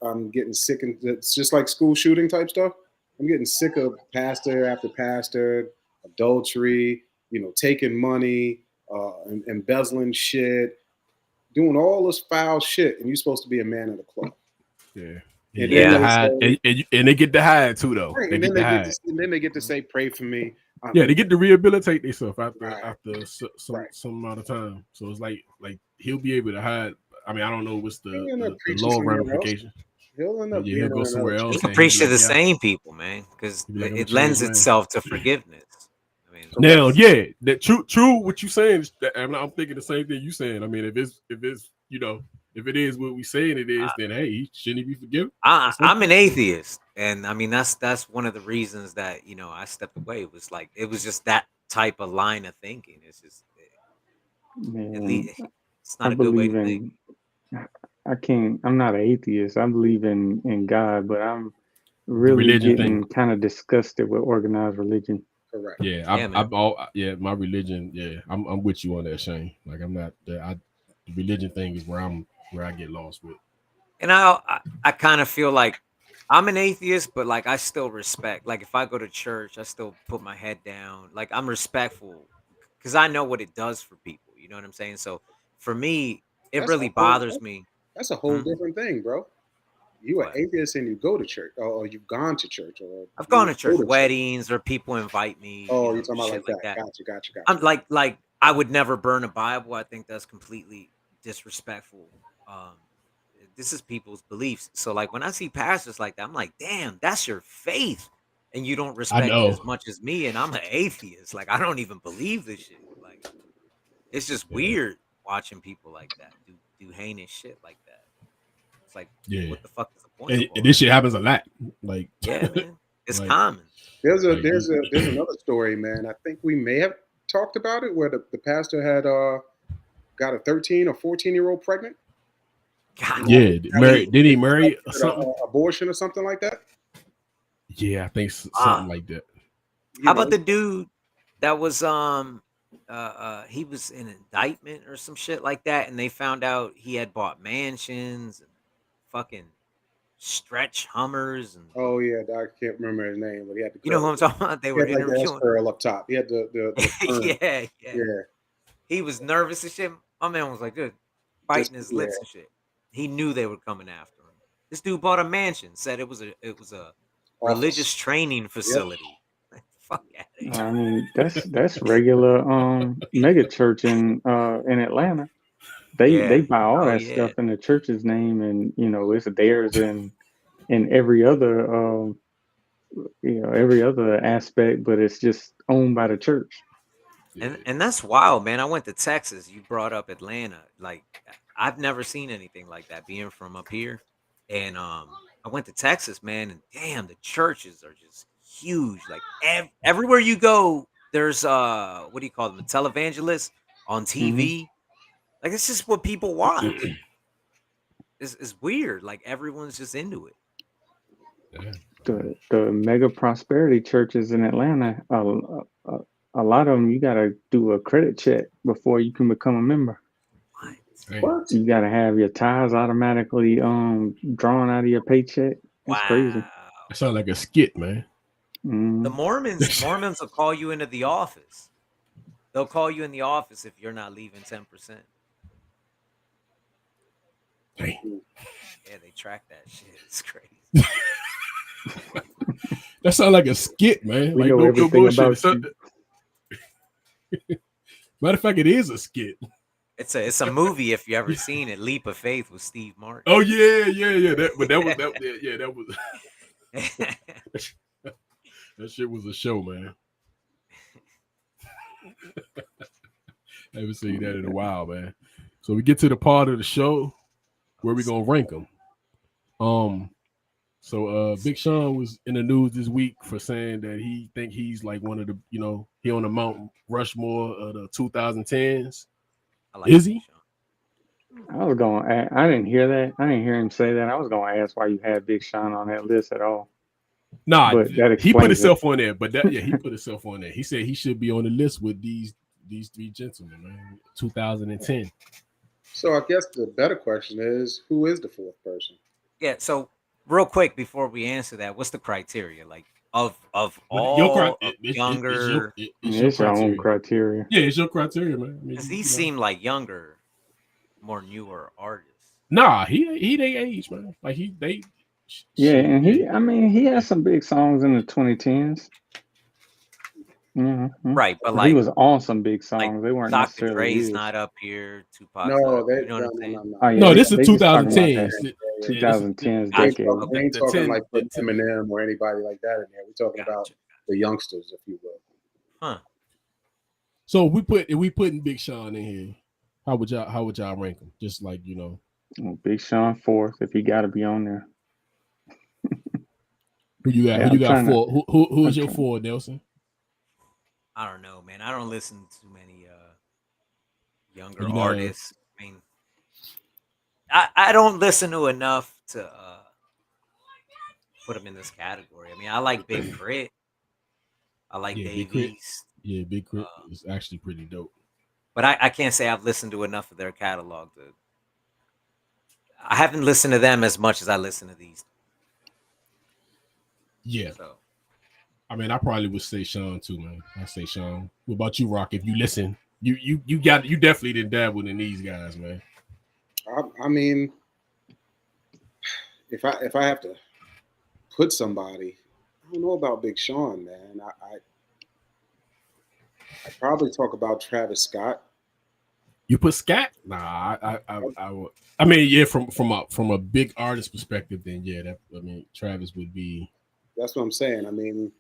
I'm getting sick, and it's just like school shooting type stuff. I'm getting sick of pastor after pastor, adultery, taking money, embezzling shit, doing all this foul shit, and you're supposed to be a man of the club. Yeah. And Yeah. then they say, and they get to hide too, though. right, They and get then they get to say, "Pray for me." They get to rehabilitate themselves after some amount of time. So it's like he'll be able to hide. I mean, I don't know what's the law ramification. He'll end up he'll go somewhere else. He can preach to the same people, man, because it lends itself to forgiveness. I mean, now, that true. What you saying is that, I'm thinking the same thing you saying. I mean, if it is what we saying it is, then hey, shouldn't he be forgiven? I'm an atheist, and I mean that's one of the reasons that I stepped away. It was just that type of line of thinking. It's just it's not a good way to think. I'm not an atheist. I believe in God, but I'm really getting kind of disgusted with organized religion. Correct. Yeah, my religion. Yeah, I'm with you on that, Shane. Like I'm not. The religion thing is where I get lost with. And I kind of feel like I'm an atheist, but like I still respect. Like if I go to church, I still put my head down. Like I'm respectful because I know what it does for people. You know what I'm saying? So for me, it really bothers me. That's a whole different thing, bro. You are atheist and you go to church, or you've gone to church, or I've gone to church weddings, or people invite me. Oh, you're talking about like that. Gotcha. I'm like I would never burn a Bible. I think that's completely disrespectful. This is people's beliefs. So like when I see pastors like that, I'm like, damn, that's your faith, and you don't respect it as much as me, and I'm an atheist. Like I don't even believe this shit. Like it's just weird watching people like that do heinous shit like that. It's like, what the fuck is the point? And this shit happens a lot. Like, yeah, man, it's common. There's another story, man. I think we may have talked about it where the pastor had got a 13 or 14-year-old pregnant. God, did he marry something? Abortion or something like that? Yeah, I think something like that. How about the dude that was he was in indictment or some shit like that, and they found out he had bought mansions and fucking stretch Hummers and I can't remember his name, but he had the you know who I'm talking about? They were interviewing like curl up top. He had the yeah. He was nervous and shit. My man was like, good, biting his lips and shit. He knew they were coming after him. This dude bought a mansion, said it was a religious training facility. Yep. Fuck out of here. I mean, that's regular mega church in Atlanta. They buy all Oh that yeah. stuff in the church's name, and it's theirs in every other every other aspect, but it's just owned by the church. And that's wild, man. I went to Texas. You brought up Atlanta. Like I've never seen anything like that being from up here. And I went to Texas, man, and damn, the churches are just huge. Like everywhere you go, there's what do you call them? A televangelist on TV. Like it's just what people watch. It's weird. Like everyone's just into it. Yeah. The mega prosperity churches in Atlanta, a lot of them, you got to do a credit check before you can become a member. What? You got to have your tithes automatically drawn out of your paycheck. It's crazy. That sounds like a skit, man. The Mormons will call you into the office. They'll call you in the office if you're not leaving 10%. Hey. Yeah, they track that shit. It's crazy. That sounds like a skit, man. We like know no everything bullshit. about you. Matter of fact, it is a skit. It's a movie if you ever seen it. Leap of Faith with Steve Martin. Oh yeah. That was that shit was a show, man. I haven't seen that in a while, man. So we get to the part of the show where we gonna rank them. So Big Sean was in the news this week for saying that he think he's like one of the, he on the Mount Rushmore of the 2010s. Is he? I was going. I didn't hear that. I didn't hear him say that. I was going to ask why you had Big Sean on that list at all. Nah, but that he put explains himself on there. But he put himself on there. He said he should be on the list with these three gentlemen, man. 2010. So I guess the better question is, who is the fourth person? Yeah. So real quick before we answer that, what's the criteria? Like of all younger? It's your own criteria. Yeah, it's your criteria, man. Because these seem like younger, more newer artists. Nah, he they age, man. Like they. Yeah, and he has some big songs in the 2010s. Mm-hmm. Right, but like he was on some big songs. Like they weren't Dr. necessarily Dre's his. not up here. Tupac. No, no, this is 2010s. 2010s They decade. ain't talking like Eminem or anybody like that in there. We're talking about the youngsters, if you will. Huh. So we putting Big Sean in here. How would y'all rank him? Just like Big Sean fourth if he got to be on there. Who you got? Yeah, who you got for? Who is your four, Nelson? I don't know, man. I don't listen to too many younger artists. I mean, I don't listen to enough to put them in this category. I mean, I like Big Crit. I like Dave East. Yeah, Big Crit is actually pretty dope. But I can't say I've listened to enough of their catalog. I haven't listened to them as much as I listen to these. Yeah. So. I mean, I probably would say Sean too, man. I say Sean. What about you, Rock? If you listen, you definitely didn't dabble in these guys, man. I mean, if I have to put somebody, I don't know about Big Sean, man. I probably talk about Travis Scott. You put Scott? Nah, I would. I mean, yeah, from a big artist perspective, then yeah, Travis would be. That's what I'm saying. I mean.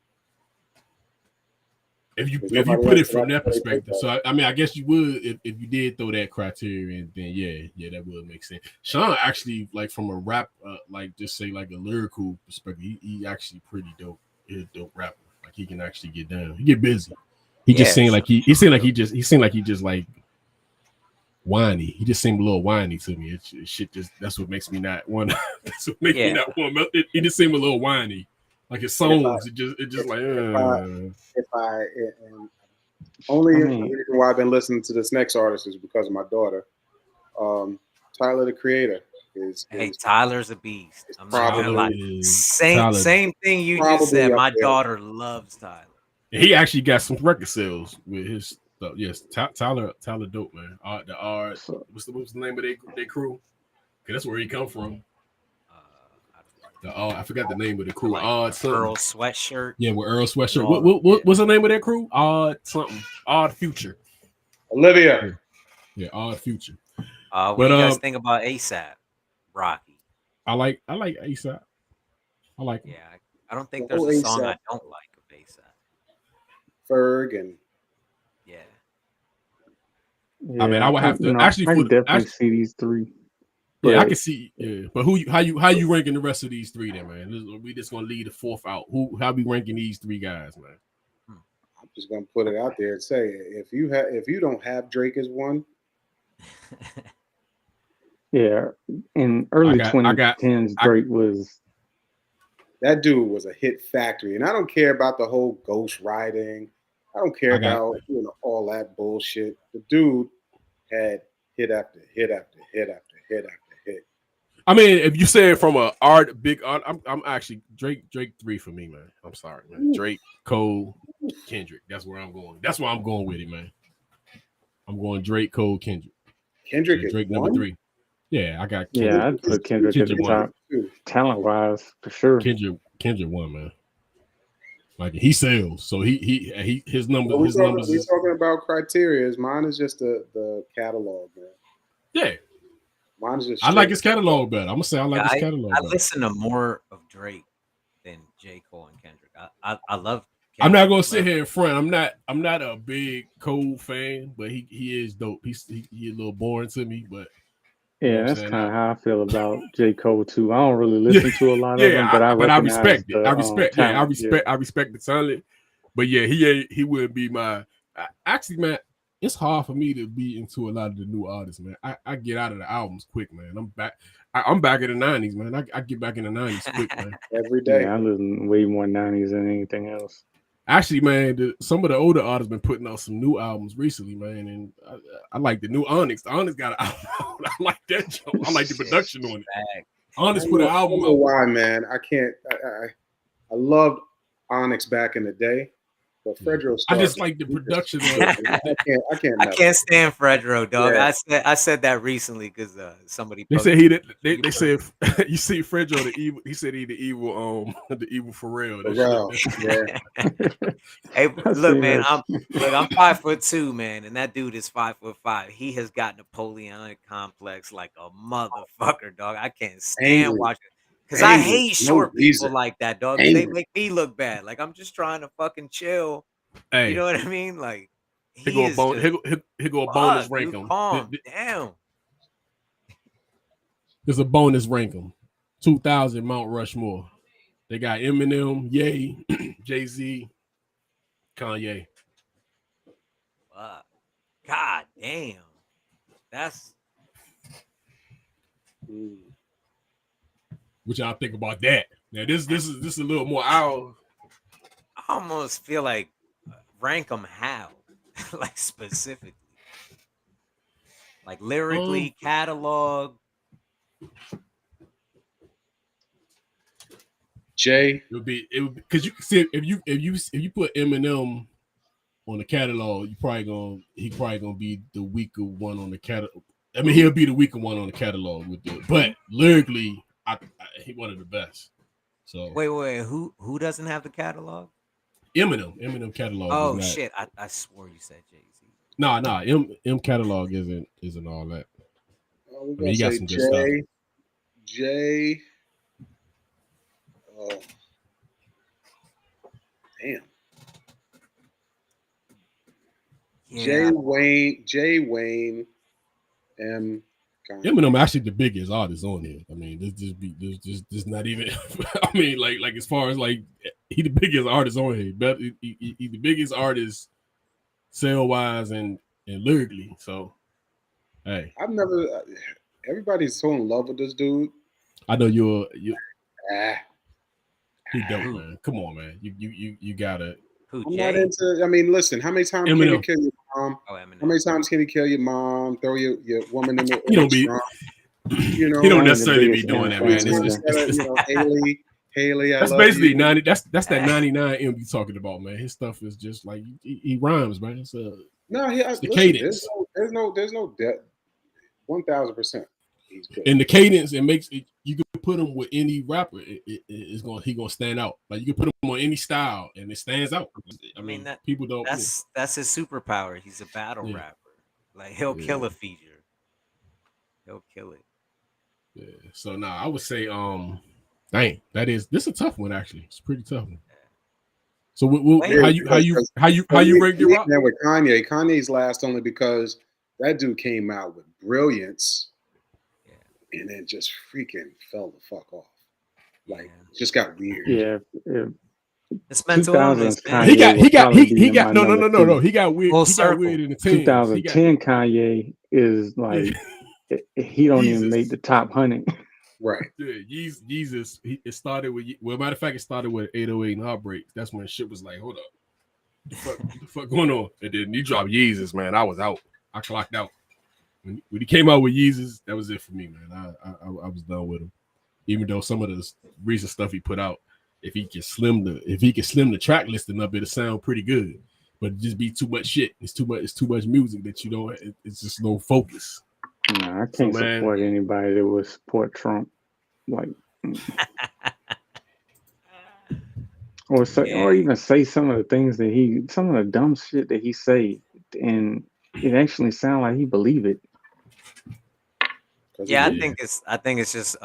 If you put it from that perspective, so I mean, I guess you would if you did throw that criteria, then yeah, that would make sense. Sean actually, like from a rap, like just say like a lyrical perspective, he actually pretty dope. He's a dope rapper. Like he can actually get down. He get busy. He just seemed like he seemed like he just like whiny. He just seemed a little whiny to me. It shit just that's what makes me not want. That's what makes me not want. He just seemed a little whiny. Like his songs, it just like. The reason why I've been listening to this next artist is because of my daughter. Tyler the Creator is. Tyler's a beast. I'm not gonna lie. Same thing you just said. My daughter loves Tyler. He actually got some record sales with his stuff. Yes, Tyler dope, man. What's the name of their crew? Okay, that's where he come from. I forgot the name of the crew. Like Earl Sweatshirt. Yeah, with Earl Sweatshirt. What's the name of that crew? Odd Future. Olivia. Yeah, Odd Future. What But do you guys think about ASAP Rocky? I like ASAP. I like him. Yeah, I don't think The there's whole a song A$AP. I don't like of ASAP. Ferg and Yeah. Yeah, I mean, I would have to I can definitely see these three. Yeah, I But can see. Yeah, but how you ranking the rest of these three then, man? We just gonna leave the fourth out. How we ranking these three guys, man? I'm just gonna put it out there and say if you don't have Drake as one, yeah, in early I got 2010s, Drake was. that dude was a hit factory. And I don't care about the whole ghost writing. I don't care I got- about all that bullshit. The dude had hit after hit after hit after hit after hit. I mean, if you say it from a big art, I'm actually Drake 3 for me, man. I'm sorry, man. Drake, Cole, Kendrick. That's where I'm going. That's why I'm going with it, man. I'm going Drake, Cole, Kendrick. Kendrick So is Drake one? number 3. Yeah, I got Kendrick. Yeah, I'd put Kendrick at the top, talent wise, for sure. Kendrick won, man. Like he sells, so he his numbers. We're talking about criteria. Mine is just the catalog, man. Yeah, mine is just. I like his catalog better. I'm gonna say I like his catalog. I listen to more of Drake than J. Cole and Kendrick. I love. Kendrick. I'm not gonna sit here in front. I'm not a big Cole fan, but he is dope. He a little boring to me, but. Yeah, that's kind of how I feel about J. Cole too. I don't really listen to a lot of them, but I respect it. I respect. I respect the talent. But yeah, he wouldn't be my. Actually, man, it's hard for me to be into a lot of the new artists, man. I get out of the albums quick, man. I'm back. I'm back in the '90s, man. I get back in the '90s quick, man. Every day. Yeah, I listen way more '90s than anything else. Actually, man, some of the older artists been putting out some new albums recently, man, and I like the new Onyx. The Onyx got an album. I like that joke. I like the production on it. Onyx put an album. I don't know why, man. I can't. I loved Onyx back in the day, but Fredro. I just like the production on it. I can't stand Fredro, dog. Yeah. I said that recently because somebody. They said they said you see Fredro the evil. He said he the evil the evil Pharrell. Yeah. Hey, look, man. I'm 5'2", man, and that dude is 5'5". He has got Napoleonic complex like a motherfucker, dog. I can't stand watching. Because I hate short people like that, dog. They make me look bad. Like I'm just trying to fucking chill. Hey, you know what I mean? Like he go a bonus rank him. Calm down. There's a bonus rank him. 2000 Mount Rushmore. They got Eminem, Ye, Jay-Z, Kanye. God damn. That's. What y'all think about that? Now this is a little more out. I almost feel like rank them how, like specifically, like lyrically, catalog. Jay, it would be because you can see if you put Eminem on the catalog, he probably gonna be the weaker one on the catalog. I mean, he'll be the weaker one on the catalog with it, but lyrically, he one of the best. So wait, who doesn't have the catalog? Eminem catalog. Oh shit! I swore you said Jay-Z. Nah. M catalog isn't all that. I mean, he got some good stuff. Jay. Oh, damn. Yeah. Jay Wayne, M. Eminem actually the biggest artist on here. I mean, this not even. I mean, like as far as like he the biggest artist on here, but he the biggest artist sale wise and lyrically. So, hey, I've never. Everybody's so in love with this dude. I know you. He dope, man. Come on, man. You gotta. I'm not into. I mean, listen. How many times can you kill your mom? How many times can you kill your mom? Throw your woman in the trunk? You know, he don't necessarily be doing that, man. It's Haley. That's basically 90. That's that 99 M you talking about, man. His stuff is just like he rhymes, man. It's the cadence. There's no depth. 1000%. And the cadence, it makes it. You can put him with any rapper. He gonna stand out. Like you can put him on any style, and it stands out. I mean that people don't. That's his superpower. He's a battle rapper. Like he'll kill a feature. He'll kill it. Yeah. So I would say, dang, this is a tough one actually. It's a pretty tough one. So how you rank your rock? With Kanye's last only because that dude came out with brilliance, and then just freaking fell the fuck off. Like just got weird. Yeah. It's mental illness, man. He got no. He got weird. He got weird in the 10s. 2010 Kanye is like he don't even make the top 100. Right. Yeah, Jesus. It started with matter of fact, it started with 808 and Heartbreak. That's when shit was like, hold up, what the fuck going on? And then he dropped Yeezus, man. I was out. I clocked out. When he came out with Yeezus, that was it for me, man. I was done with him. Even though some of the recent stuff he put out, if he can slim the track listing up, it'll sound pretty good. But it just be too much shit. It's too much music that you don't. It's just no focus. Nah, I can't support anybody that would support Trump, like, or even say some of the things that some of the dumb shit that he say, and it actually sound like he believe it. Yeah, I think it's just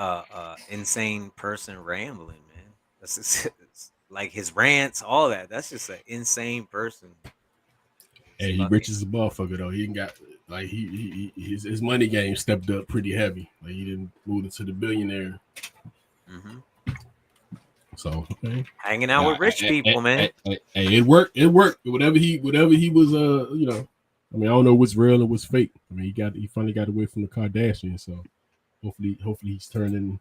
insane person rambling, man. That's just, it's like his rants, all that. That's just an insane person. Hey, he rich as a motherfucker though. He got like his money game stepped up pretty heavy. Like he didn't move into the billionaire. Mm-hmm. So hanging out with rich people, man. Hey, it worked. Whatever he was, I mean, I don't know what's real and what's fake. I mean, he finally got away from the Kardashians. So hopefully he's turning.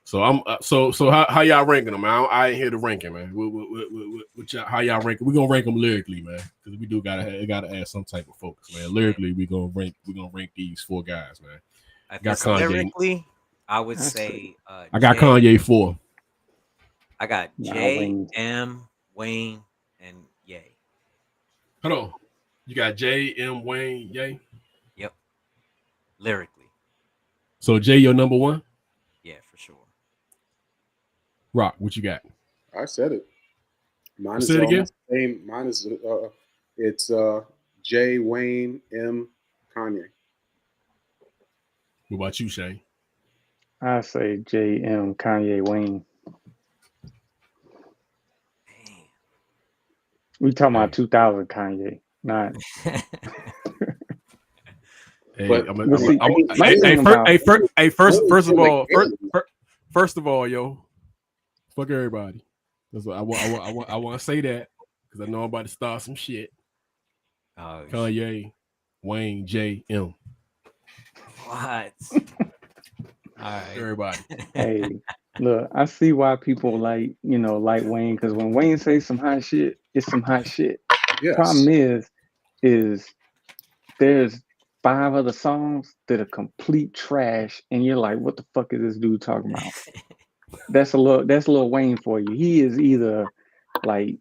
So so how y'all ranking them, man? I ain't here to ranking, man. How y'all ranking? We're gonna rank them lyrically, man, because we do gotta add some type of focus, man. Lyrically, we're gonna rank these 4 guys, man. I got Kanye. Lyrically, I would say I got Kanye 4. I got J, M, Wayne, and Ye. Hold on. You got J, M, Wayne, Ye? Yep. Lyrically. So J your number 1? Yeah, for sure. Rock, what you got? I said it. Mine is say it again. Same. Mine is it's J, Wayne, M, Kanye. What about you, Shane? I say J, M, Kanye, Wayne. We talking about 2000 Kanye, not. First of all, yo, fuck everybody. That's what I want to say that because I know I'm about to start some shit. Kanye, Wayne, J, M. What? All right, everybody. Hey, look, I see why people like Wayne, because when Wayne says some hot shit, it's some hot shit. Yes. Problem is there's 5 other songs that are complete trash, and you're like, what the fuck is this dude talking about? That's a little Wayne for you. He is either like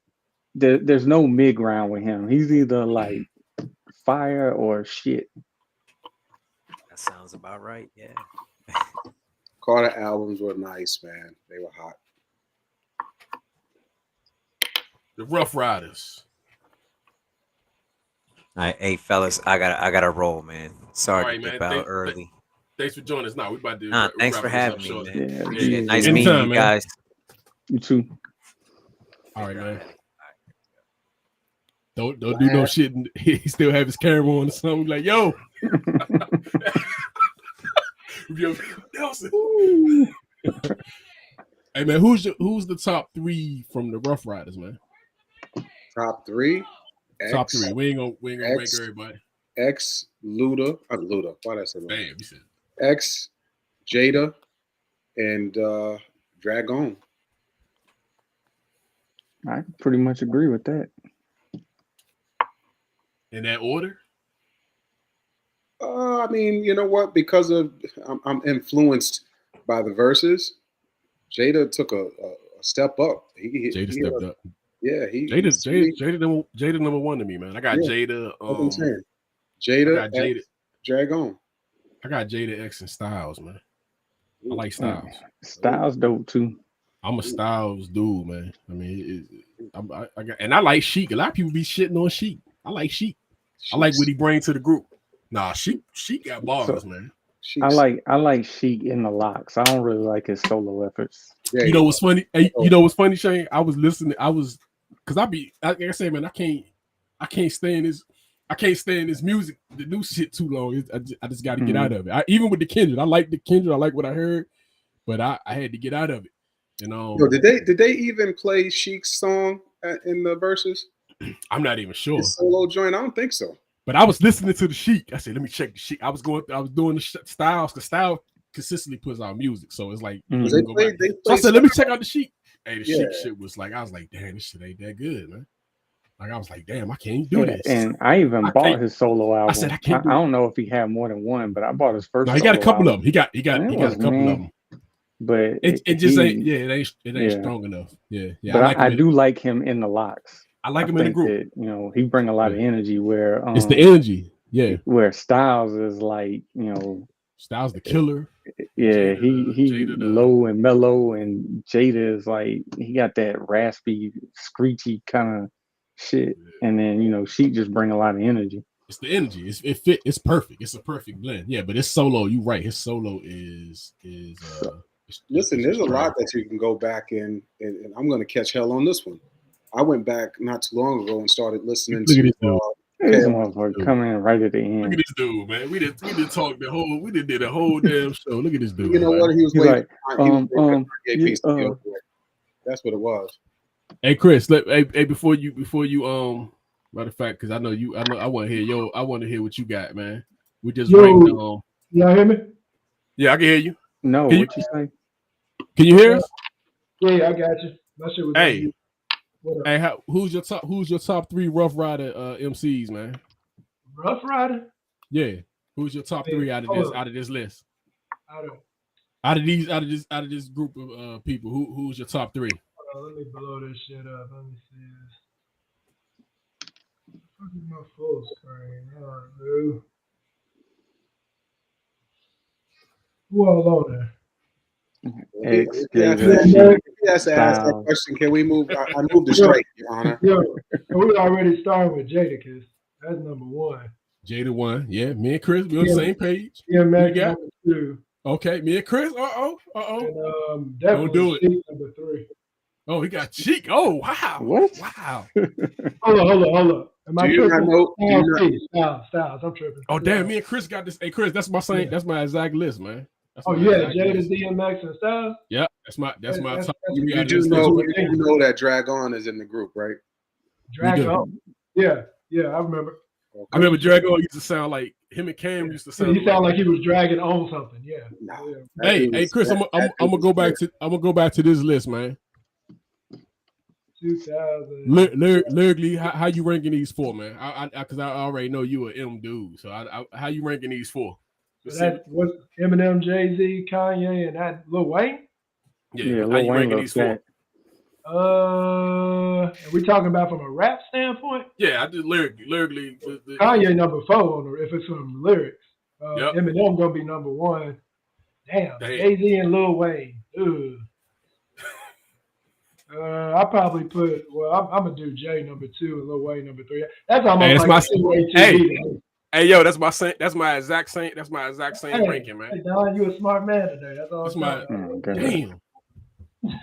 there's no mid ground with him. He's either like fire or shit. That sounds about right. Yeah. Carter albums were nice, man. They were hot. The Rough Riders. All right, hey fellas, I gotta roll, man. Sorry to dip out early. Thanks for joining us. We about to. Thanks for having me, man. Yeah, nice meeting you guys. You too. All right, man. Don't do no shit. He still have his camera on or something. Like, yo. Hey man, who's the top 3 from the Rough Riders, man? Top 3. Top 3. We ain't gonna rank everybody. X, Luda. Luda. Why did I say Luda? Damn, you said X, Jada, and Dragon. I pretty much agree with that. In that order? I mean, you know what? Because I'm influenced by the verses. Jada took a step up. Jada stepped up. Yeah, Jada number 1 to me, man. I got Jada. Jada, Dragon. I got Jada, X, and Styles, man. I like Styles. Styles dope too. I'm a Styles dude, man. I mean, I like Sheik. A lot of people be shitting on Sheik. I like Sheik. I like what he brings to the group. Nah, Sheik got bars, man. I like Sheik in the Locks. I don't really like his solo efforts. Yeah, You know what's funny? Hey, you know what's funny, Shane? I was listening. Because like I said, man, I can't stand this music, the new shit too long. I just got to get out of it. Even with the Kendrick, I like the Kendrick. I like what I heard, but I had to get out of it. You know, did they even play Sheik's song in the verses? I'm not even sure. His solo joint, I don't think so. But I was listening to the Sheik. I said, let me check the Sheik. I was doing the Styles, because Styles consistently puts out music, so it's like They so I said, let me check out the Sheik. Hey, the Sheik shit was like, I was like, damn, this shit ain't that good, man. Like I was like, damn, I can't do this. And I even bought his solo album. I said, I can't. I don't know if he had more than one, but I bought his first. No, he got a couple album. of them. He got a couple of them. But it just ain't. Yeah, it ain't strong enough. Yeah. But I do like him in the Locks. I like him in the group. That, you know, he bring a lot of energy. Where it's the energy. Yeah. Where Styles is like, you know, Styles the killer. Yeah, he low and mellow, and Jada is like, he got that raspy, screechy kind of shit, and then, you know, she just bring a lot of energy. It's the energy. It's perfect. It's a perfect blend. Yeah, but his solo, you right. His solo is. Listen, there's a lot that you can go back and I'm going to catch hell on this one. I went back not too long ago and started listening to. This motherfucker coming in right at the end. Look at this dude, man. We did talk the whole. We did a whole damn show. Look at this dude. You know what? He was like, that's what it was. Hey, Chris. Hey, before you matter of fact, because I know I want to hear I want to hear what you got, man. We just ranked y'all hear me? Yeah, I can hear you. No, what you say? Can you hear us? Yeah, I got you. My shit was Hey, who's your top 3 Rough Rider MCs, man? Rough Rider? Yeah. Who's your top 3 out of this list? Out of this group of people, who's your top 3? Let me blow this shit up. Let me see this. What is my full screen? Who all on there? If he has to ask that question, can we move? I moved it straight, Your Honor. We already started with Jadakiss. That's number 1. Jada 1, yeah. Me and Chris, we on the same page. Yeah, Max number 2. Okay, me and Chris. And definitely don't do it. Number 3. Oh, he got cheek. Oh, wow. What? Wow. Hold on. Am I tripping? Styles. I'm tripping. Oh, damn. Me and Chris got this. Hey, Chris, that's my same. That's my exact list, man. Jada, DMX, and Styles. Yeah, that's my top. You do know that Drag On is in the group, right? Drag On. Yeah, I remember. Okay. I remember Drag On used to sound like him and Cam used to sound. He sounded like he was dragging on something. Yeah. No. Hey, Chris, I'm gonna go back to this list, man. 2000. Lyrically, how you ranking these 4, man? Because I already know you an M dude, so how you ranking these 4? That was Eminem, Jay-Z, Kanye, and that Lil Wayne. Yeah, Lil Wayne looks good. Are we talking about from a rap standpoint? Yeah, I did lyrically. Kanye number 4 if it's from lyrics. Eminem gonna be number 1. Damn. Jay-Z and Lil Wayne. Ugh. I probably put. Well, I'm gonna do Jay number 2 and Lil Wayne number 3. That's almost like Hey, yo, that's my exact same ranking, man. Hey, Don, you a smart man today. That's all. Damn.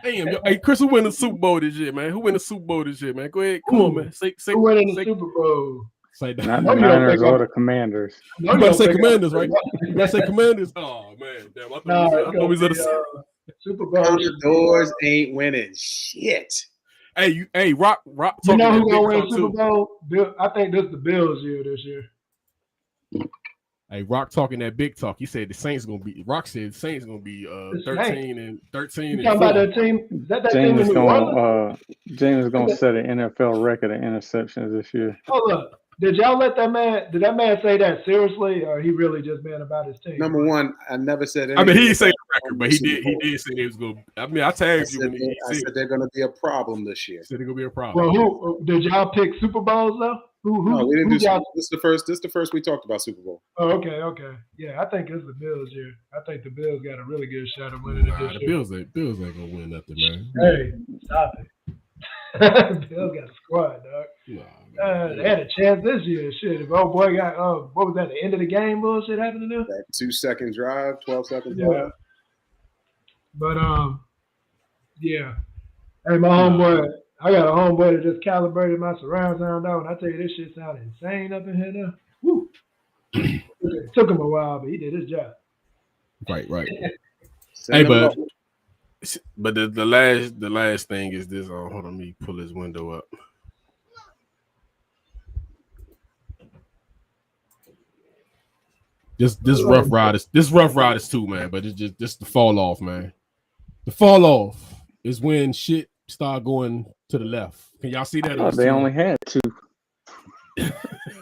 Yo, hey, Chris, who win the Super Bowl this year, man? Who win the Super Bowl this year, man? Go ahead, come on, man. Who winning the Super Bowl? Say that. Not the Niners or the Commanders. You gotta say Commanders, right? You gotta say Commanders. Oh man, damn! I thought we was the Super Bowl. Commanders ain't winning shit. Hey, Rock. You know who's gonna win Super Bowl? I think this is the Bills' year this year. Hey, Rock talking that big talk. He said the Saints gonna be. Rock said the Saints gonna be 13 and 13. You talking about that team? James is gonna set an NFL record of interceptions this year. Hold up. Did y'all let that man? Did that man say that seriously, or he really just been about his team? Number 1, I never said anything. I mean, he didn't say the record, but he did say they was going. I mean, I tagged you. I said they're going to be a problem this year. Said they're going to be a problem. Well, who did y'all pick Super Bowls though? No, we didn't do. This is the first we talked about Super Bowl. Oh, okay. Yeah, I think it's the Bills year. I think the Bills got a really good shot of winning it this year. The Bills ain't gonna win nothing, man. Hey, stop it. Bills got a squad, dog. They had a chance this year. Shit, if old boy got what was that? The end of the game bullshit happened to them. That 2-second drive, 12-second Yeah. drive. But yeah. Hey, my homeboy, I got a homeboy that just calibrated my surround sound out, and I tell you, this shit sound insane up in here now. Woo. It took him a while, but he did his job. Right. Hey, but the last thing is this. Hold on, let me pull this window up. This rough riders too, man. But it's just the fall off, man. The fall off is when shit start going to the left. Can y'all see that? They only had 2.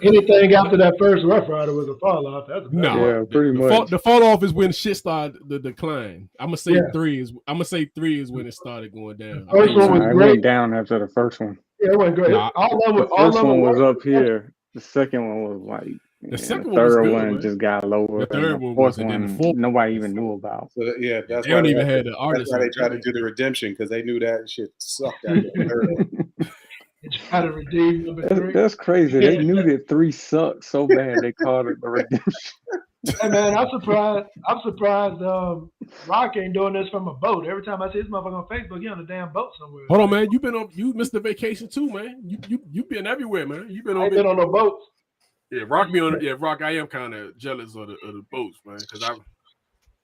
Anything after that first Rough Rider was a fall off. That's yeah, pretty much. The fall off is when shit started the decline. I'm gonna say Yeah. 3 is. I'm gonna say 3 is when it started going down. First one was It great. went down after the first one. Yeah, it went great. Nah, The first one was up here. The second one was like. The second the one was third good, one man. just got lower. The third one fourth was, and then the one fourth. nobody even knew about. So yeah, that's They why don't even have the artists. That's why they tried to do the redemption because they knew that shit sucked after the third one. They tried to redeem number 3. That's crazy. They knew that 3 sucked so bad they called it the redemption. Hey man, I'm surprised. Rock ain't doing this from a boat. Every time I see this motherfucker on Facebook, he on a damn boat somewhere. Hold on, man. You missed the vacation too, man. You been everywhere, man. You been I ain't been on no boats. Yeah, Rock be on. Yeah, Rock. I am kind of jealous of the boats, man, because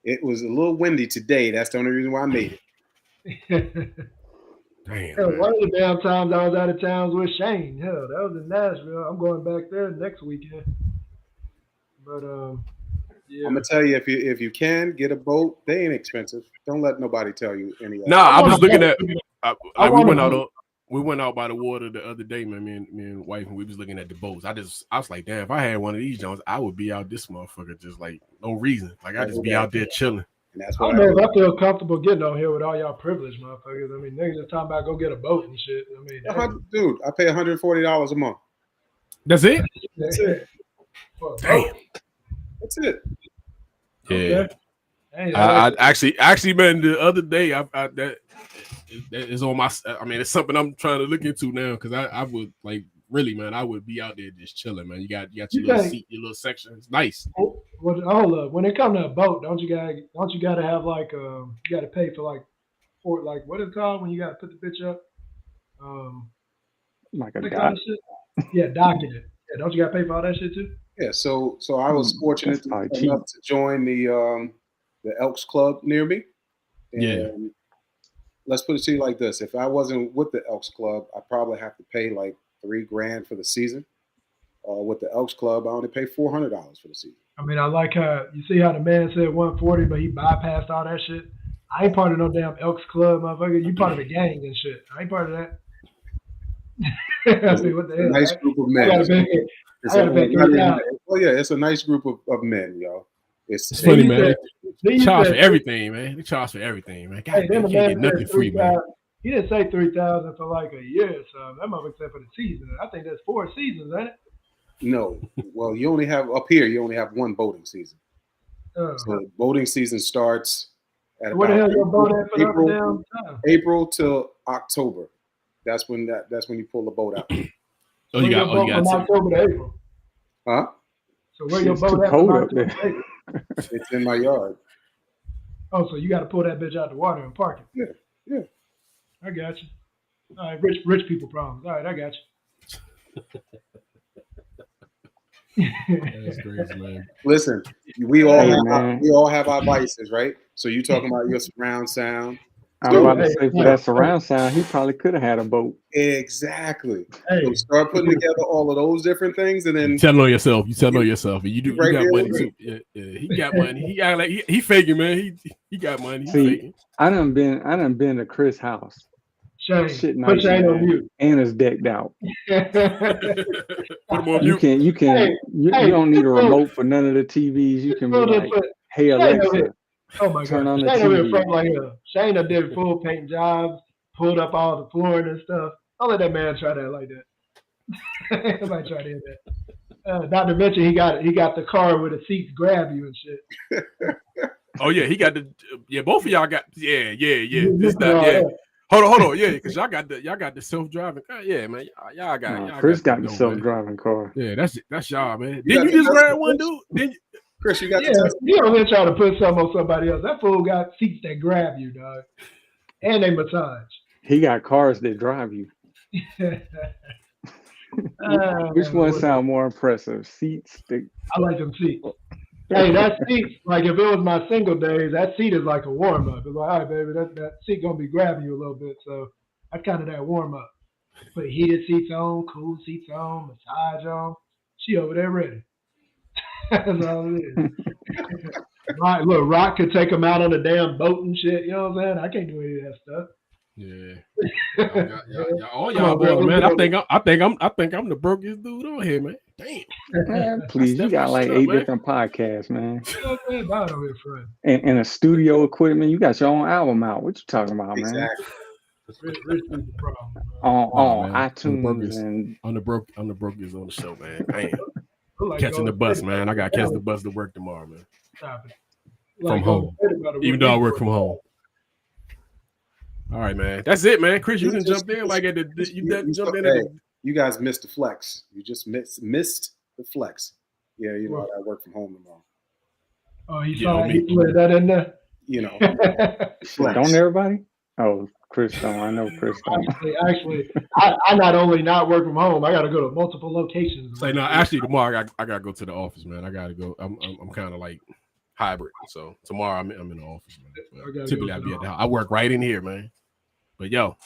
It was a little windy today. That's the only reason why I made it. Damn. Hell, one of the damn times I was out of town was with Shane. Hell, that was in Nashville. I'm going back there next weekend. But yeah. I'm gonna tell you, if you can get a boat, they ain't expensive. Don't let nobody tell you any of that. Nah, I was looking at. We went out by the water the other day, man. Me and wife, and we was looking at the boats. I was like, damn, if I had one of these Jones, I would be out this motherfucker just like no reason. Like I just be out there chilling. And that's I what don't know if I feel comfortable getting on here with all y'all privileged motherfuckers. I mean, niggas just talking about go get a boat and shit. I mean, dude, I pay $140 a month. That's it. That's it. Damn. That's it. Yeah. Okay. Hey, I actually, man, the other day, that is on my. I mean, it's something I'm trying to look into now because I would like really, man. I would be out there just chilling, man. You got your little seat, your little section. It's nice. Well, hold up. When it comes to a boat, don't you gotta have like you gotta pay for what is it called when you gotta put the bitch up? Like a dock. Yeah, docking it. Yeah, don't you gotta pay for all that shit too? Yeah, so I was fortunate enough to join the Elks Club near me. And yeah. Let's put it to you like this: if I wasn't with the Elks Club, I probably have to pay like $3,000 for the season. With the Elks Club, I only pay $400 for the season. I mean, I like how you see how the man said 140, but he bypassed all that shit. I ain't part of no damn Elks Club, motherfucker. You part of the gang and shit. I ain't part of that. I mean, what the hell? Nice group of men. It's a nice group of men, yo. It's funny, man. They charge for everything, man. They charge for everything, man. God, they can't get nothing free, man. He didn't say 3,000 for like a year, so that motherfucker said for the season. I think that's 4 seasons, ain't it? No. Well, you only have up here. You only have one boating season. So the boating season starts at about April till October. That's when you pull the boat out. Oh, you got from October to April. Huh? So where your boat at from October to April? It's in my yard. Oh, so you got to pull that bitch out the water and park it. Yeah. I got you. All right, rich people problems. All right, I got you. That's crazy, man. Listen, we all have our vices, right? So you talking about your surround sound. I was about to say for that surround sound, he probably could have had a boat. Exactly. So start putting together all of those different things, and then you telling on yourself. You telling on yourself. And you got money too. Yeah, he got money. He got like he faking, man. He got money. See, I done been to Chris' house. Shane, shit put Shane on mute. And it's decked out. Put him on mute. You don't need a remote for none of the TVs. You can be like, hey Alexa. Oh my Turn God! on the Shane over TV. in front like Shane did full paint jobs, pulled up all the flooring and stuff. Don't let that man try that like that. Nobody try to hit that. Not to mention he got the car where the seats grab you and shit. Oh yeah, he got both of y'all got this that. Hold on, yeah, because y'all got the self-driving car. Yeah, man, y'all got. Chris got the dope, self-driving car. Yeah, that's y'all, man. You Didn't you just grab one, dude? Didn't you? Chris, you got Yeah, you don't even try to put something on somebody else. That fool got seats that grab you, dog, and they massage. He got cars that drive you. Which one sound more impressive? Seats. I like them seats. Hey, that seat, like if it was my single days, that seat is like a warm up. It's like, all right, baby, that seat gonna be grabbing you a little bit. So that's kind of that warm up. Put heated seats on, cool seats on, massage on. She over there ready. That's all it is. Right, look, Rock could take him out on a damn boat and shit. You know what I'm saying? I can't do any of that stuff. Yeah. All y'all boys, man. I think I'm the brokest dude on here, man. Damn. Man, please, you got like 8 different podcasts, man. And a studio equipment. You got your own album out. What you talking about, man? Exactly. On iTunes and I'm the brokest on the show, man. Damn. Catching the bus, man. I got to catch the bus to work tomorrow, man. From home, even though I work from home. All right, man. That's it, man. Chris, you didn't jump in like at the jump in. Hey, you guys missed the flex. You just missed the flex. Yeah, you know, I work from home tomorrow. Oh, he saw he put that in there. You know, don't everybody? Oh, Chris don't. I know Chris don't. Actually, I not only not work from home, I got to go to multiple locations. Say no, actually tomorrow I got to go to the office, man. I got to go. I'm kind of like hybrid, so tomorrow I'm in the office, man. Typically I'd be at the house. I work right in here, man. But yo,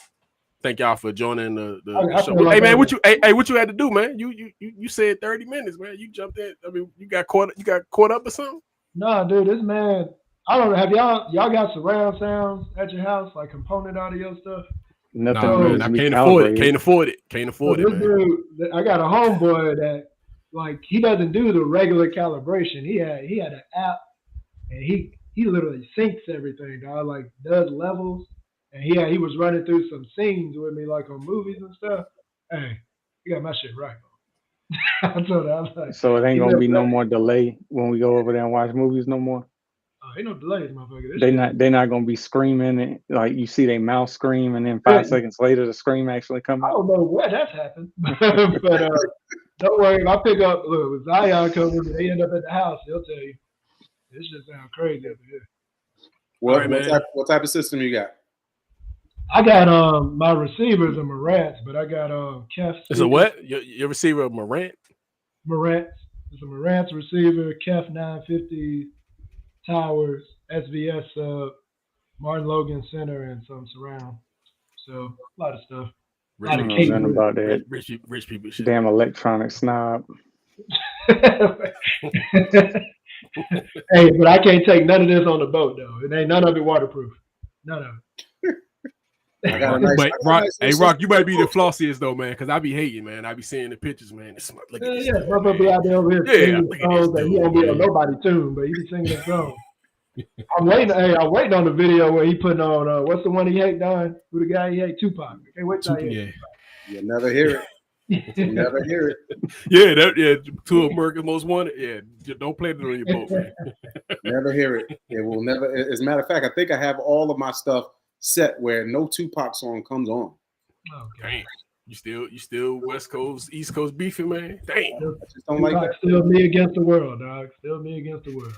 thank y'all for joining the show. Hey man, what you had to do, man? You said 30 minutes, man. You jumped in. I mean, you got caught up or something? Nah, dude, this man. I don't know. Have y'all got surround sounds at your house, like component audio stuff? Nothing. Nah, man, I can't afford it. Can't afford it, man. Dude, I got a homeboy that like he doesn't do the regular calibration. He had an app, and he literally syncs everything, dog. Like does levels. And he was running through some scenes with me, like on movies and stuff. Hey, you got my shit right. I told her, I was like, so it ain't gonna be no more delay when we go over there and watch movies no more. Ain't no delays, motherfucker. They're not gonna be screaming and like you see they mouth scream and then 5 seconds later the scream actually comes out. I don't know where that's happened, but don't worry. If I pick up, look, if Zion comes and they end up at the house, he'll tell you. This shit sounds crazy up here. What type of system you got? I got my receivers are Marantz, but I got Kef. It's a what? Your receiver Marantz? Marantz. It's a Marantz receiver, Kef 950 towers, SVS Martin Logan center, and some surround. So a lot of stuff. I don't know nothing about that. Rich people shit. Damn electronic snob. Hey, but I can't take none of this on the boat though. It ain't none of it waterproof. None of it. Rock, you might be the flossiest though, man, because I be hating, man. I be seeing the pictures, man. Look at this. Brother be out there over here singing songs that he won't be on nobody tune, but he be singing a song. I'm waiting on the video where he putting on what's the one he hate, Don? Who the guy he hate? Tupac. Okay, wait till You'll never hear it. You'll never hear it. Yeah, two of America's Most Wanted. Yeah, don't play it on your boat, man. Never hear it. It will never. As a matter of fact, I think I have all of my stuff set where no Tupac song comes on. Okay. Damn. You still West Coast, East Coast beefing, man. Damn. I just don't like that. Still me against the world, dog. Still me against the world.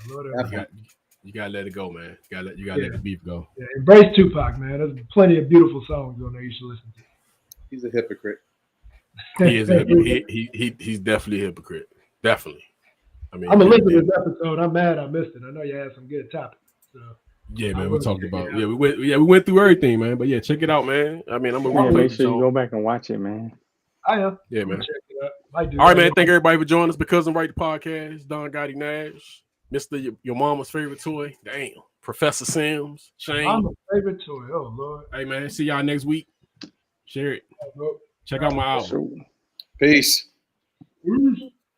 You gotta let it go, man. You gotta let the beef go. Yeah, embrace Tupac, man. There's plenty of beautiful songs on there you should listen to. He's a hypocrite. He is a hypocrite. He's definitely a hypocrite. Definitely. I mean, I'm gonna listen to this episode. I'm mad I missed it. I know you had some good topics. So. Yeah, man, we talked about we went through everything, man. But yeah, check it out, man. I mean, I'm gonna make sure you go back and watch it, man. I am. Yeah, man. Check it out. All right, man. Thank everybody for joining us. Because I'm Right the Podcast. Don Gotti Nash, Mr. Your Mama's Favorite Toy. Damn, Professor Sims, Shane. Mama's favorite toy. Oh Lord. Hey man, see y'all next week. Share it. Check out my album. Peace.